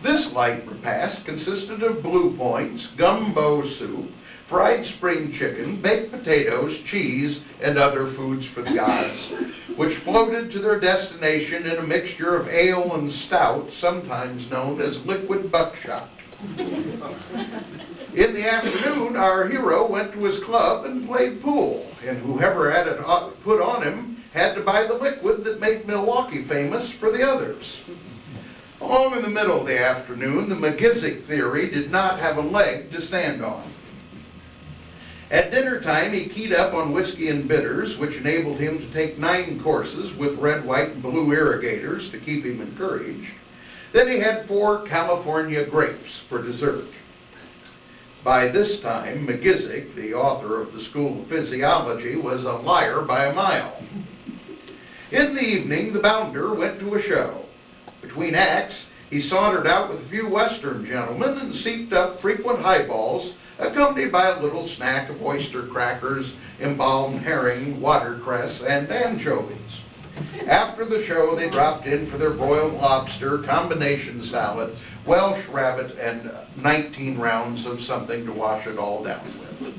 This light repast consisted of Blue Points, gumbo soup, fried spring chicken, baked potatoes, cheese, and other foods for the gods, which floated to their destination in a mixture of ale and stout, sometimes known as liquid buckshot. In the afternoon, our hero went to his club and played pool, and whoever had it put on him had to buy the liquid that made Milwaukee famous for the others. Along in the middle of the afternoon, the McGissick theory did not have a leg to stand on. At dinner time, he keyed up on whiskey and bitters, which enabled him to take 9 courses with red, white, and blue irrigators to keep him encouraged. Then he had 4 California grapes for dessert. By this time, McGissick, the author of the School of Physiology, was a liar by a mile. In the evening, the bounder went to a show. Between acts, he sauntered out with a few Western gentlemen and seeped up frequent highballs, accompanied by a little snack of oyster crackers, embalmed herring, watercress, and anchovies. After the show, they dropped in for their broiled lobster, combination salad, Welsh rabbit, and 19 rounds of something to wash it all down with.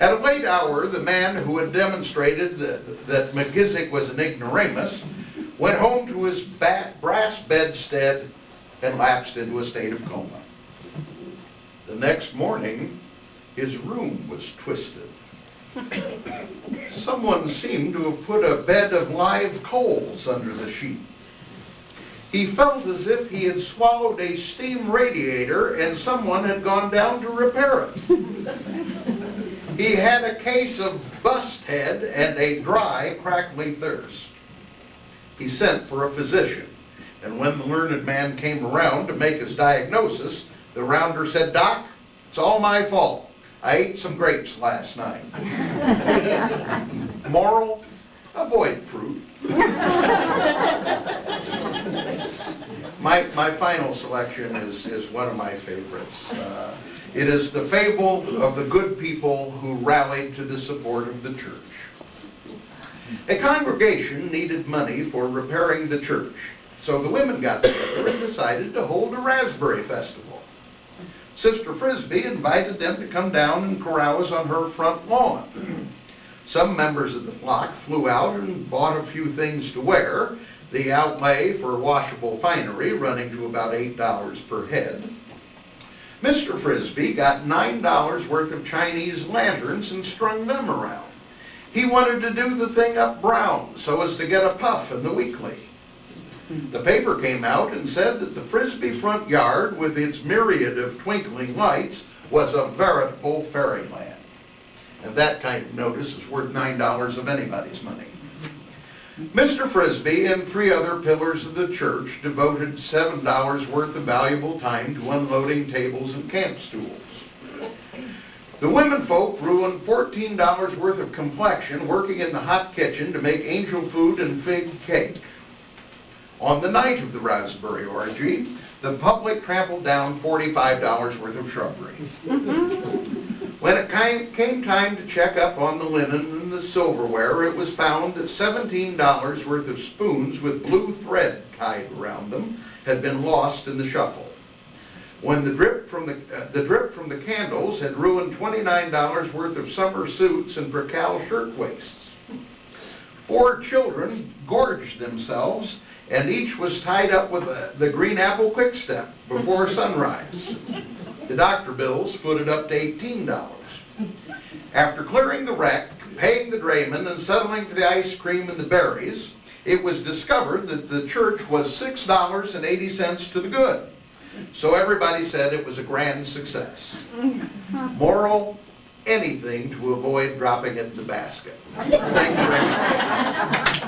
At a late hour, the man who had demonstrated that McGissick was an ignoramus went home to his brass bedstead and lapsed into a state of coma. The next morning, his room was twisted. Someone seemed to have put a bed of live coals under the sheet. He felt as if he had swallowed a steam radiator and someone had gone down to repair it. He had a case of bust head and a dry, crackly thirst. He sent for a physician, and when the learned man came around to make his diagnosis, the rounder said, "Doc, it's all my fault. I ate some grapes last night." Moral, avoid fruit. My final selection is one of my favorites. It is the fable of the good people who rallied to the support of the church. A congregation needed money for repairing the church, so the women got together and decided to hold a raspberry festival. Sister Frisbee invited them to come down and carouse on her front lawn. Some members of the flock flew out and bought a few things to wear, the outlay for washable finery running to about $8 per head. Mr. Frisbee got $9 worth of Chinese lanterns and strung them around. He wanted to do the thing up brown so as to get a puff in the weekly. The paper came out and said that the Frisbee front yard, with its myriad of twinkling lights, was a veritable fairyland. And that kind of notice is worth $9 of anybody's money. Mr. Frisbee and 3 other pillars of the church devoted $7 worth of valuable time to unloading tables and camp stools. The women folk ruined $14 worth of complexion working in the hot kitchen to make angel food and fig cake. On the night of the raspberry orgy, the public trampled down $45 worth of shrubbery. When it came time to check up on the linen and the silverware, it was found that $17 worth of spoons with blue thread tied around them had been lost in the shuffle. When the drip from the candles had ruined $29 worth of summer suits and percale shirtwaists. 4 children gorged themselves, and each was tied up with the green apple quick step before sunrise. The doctor bills footed up to $18. After clearing the wreck, paying the drayman, and settling for the ice cream and the berries, it was discovered that the church was $6.80 to the good. So everybody said it was a grand success. Moral, anything to avoid dropping it in the basket. Thank you very much.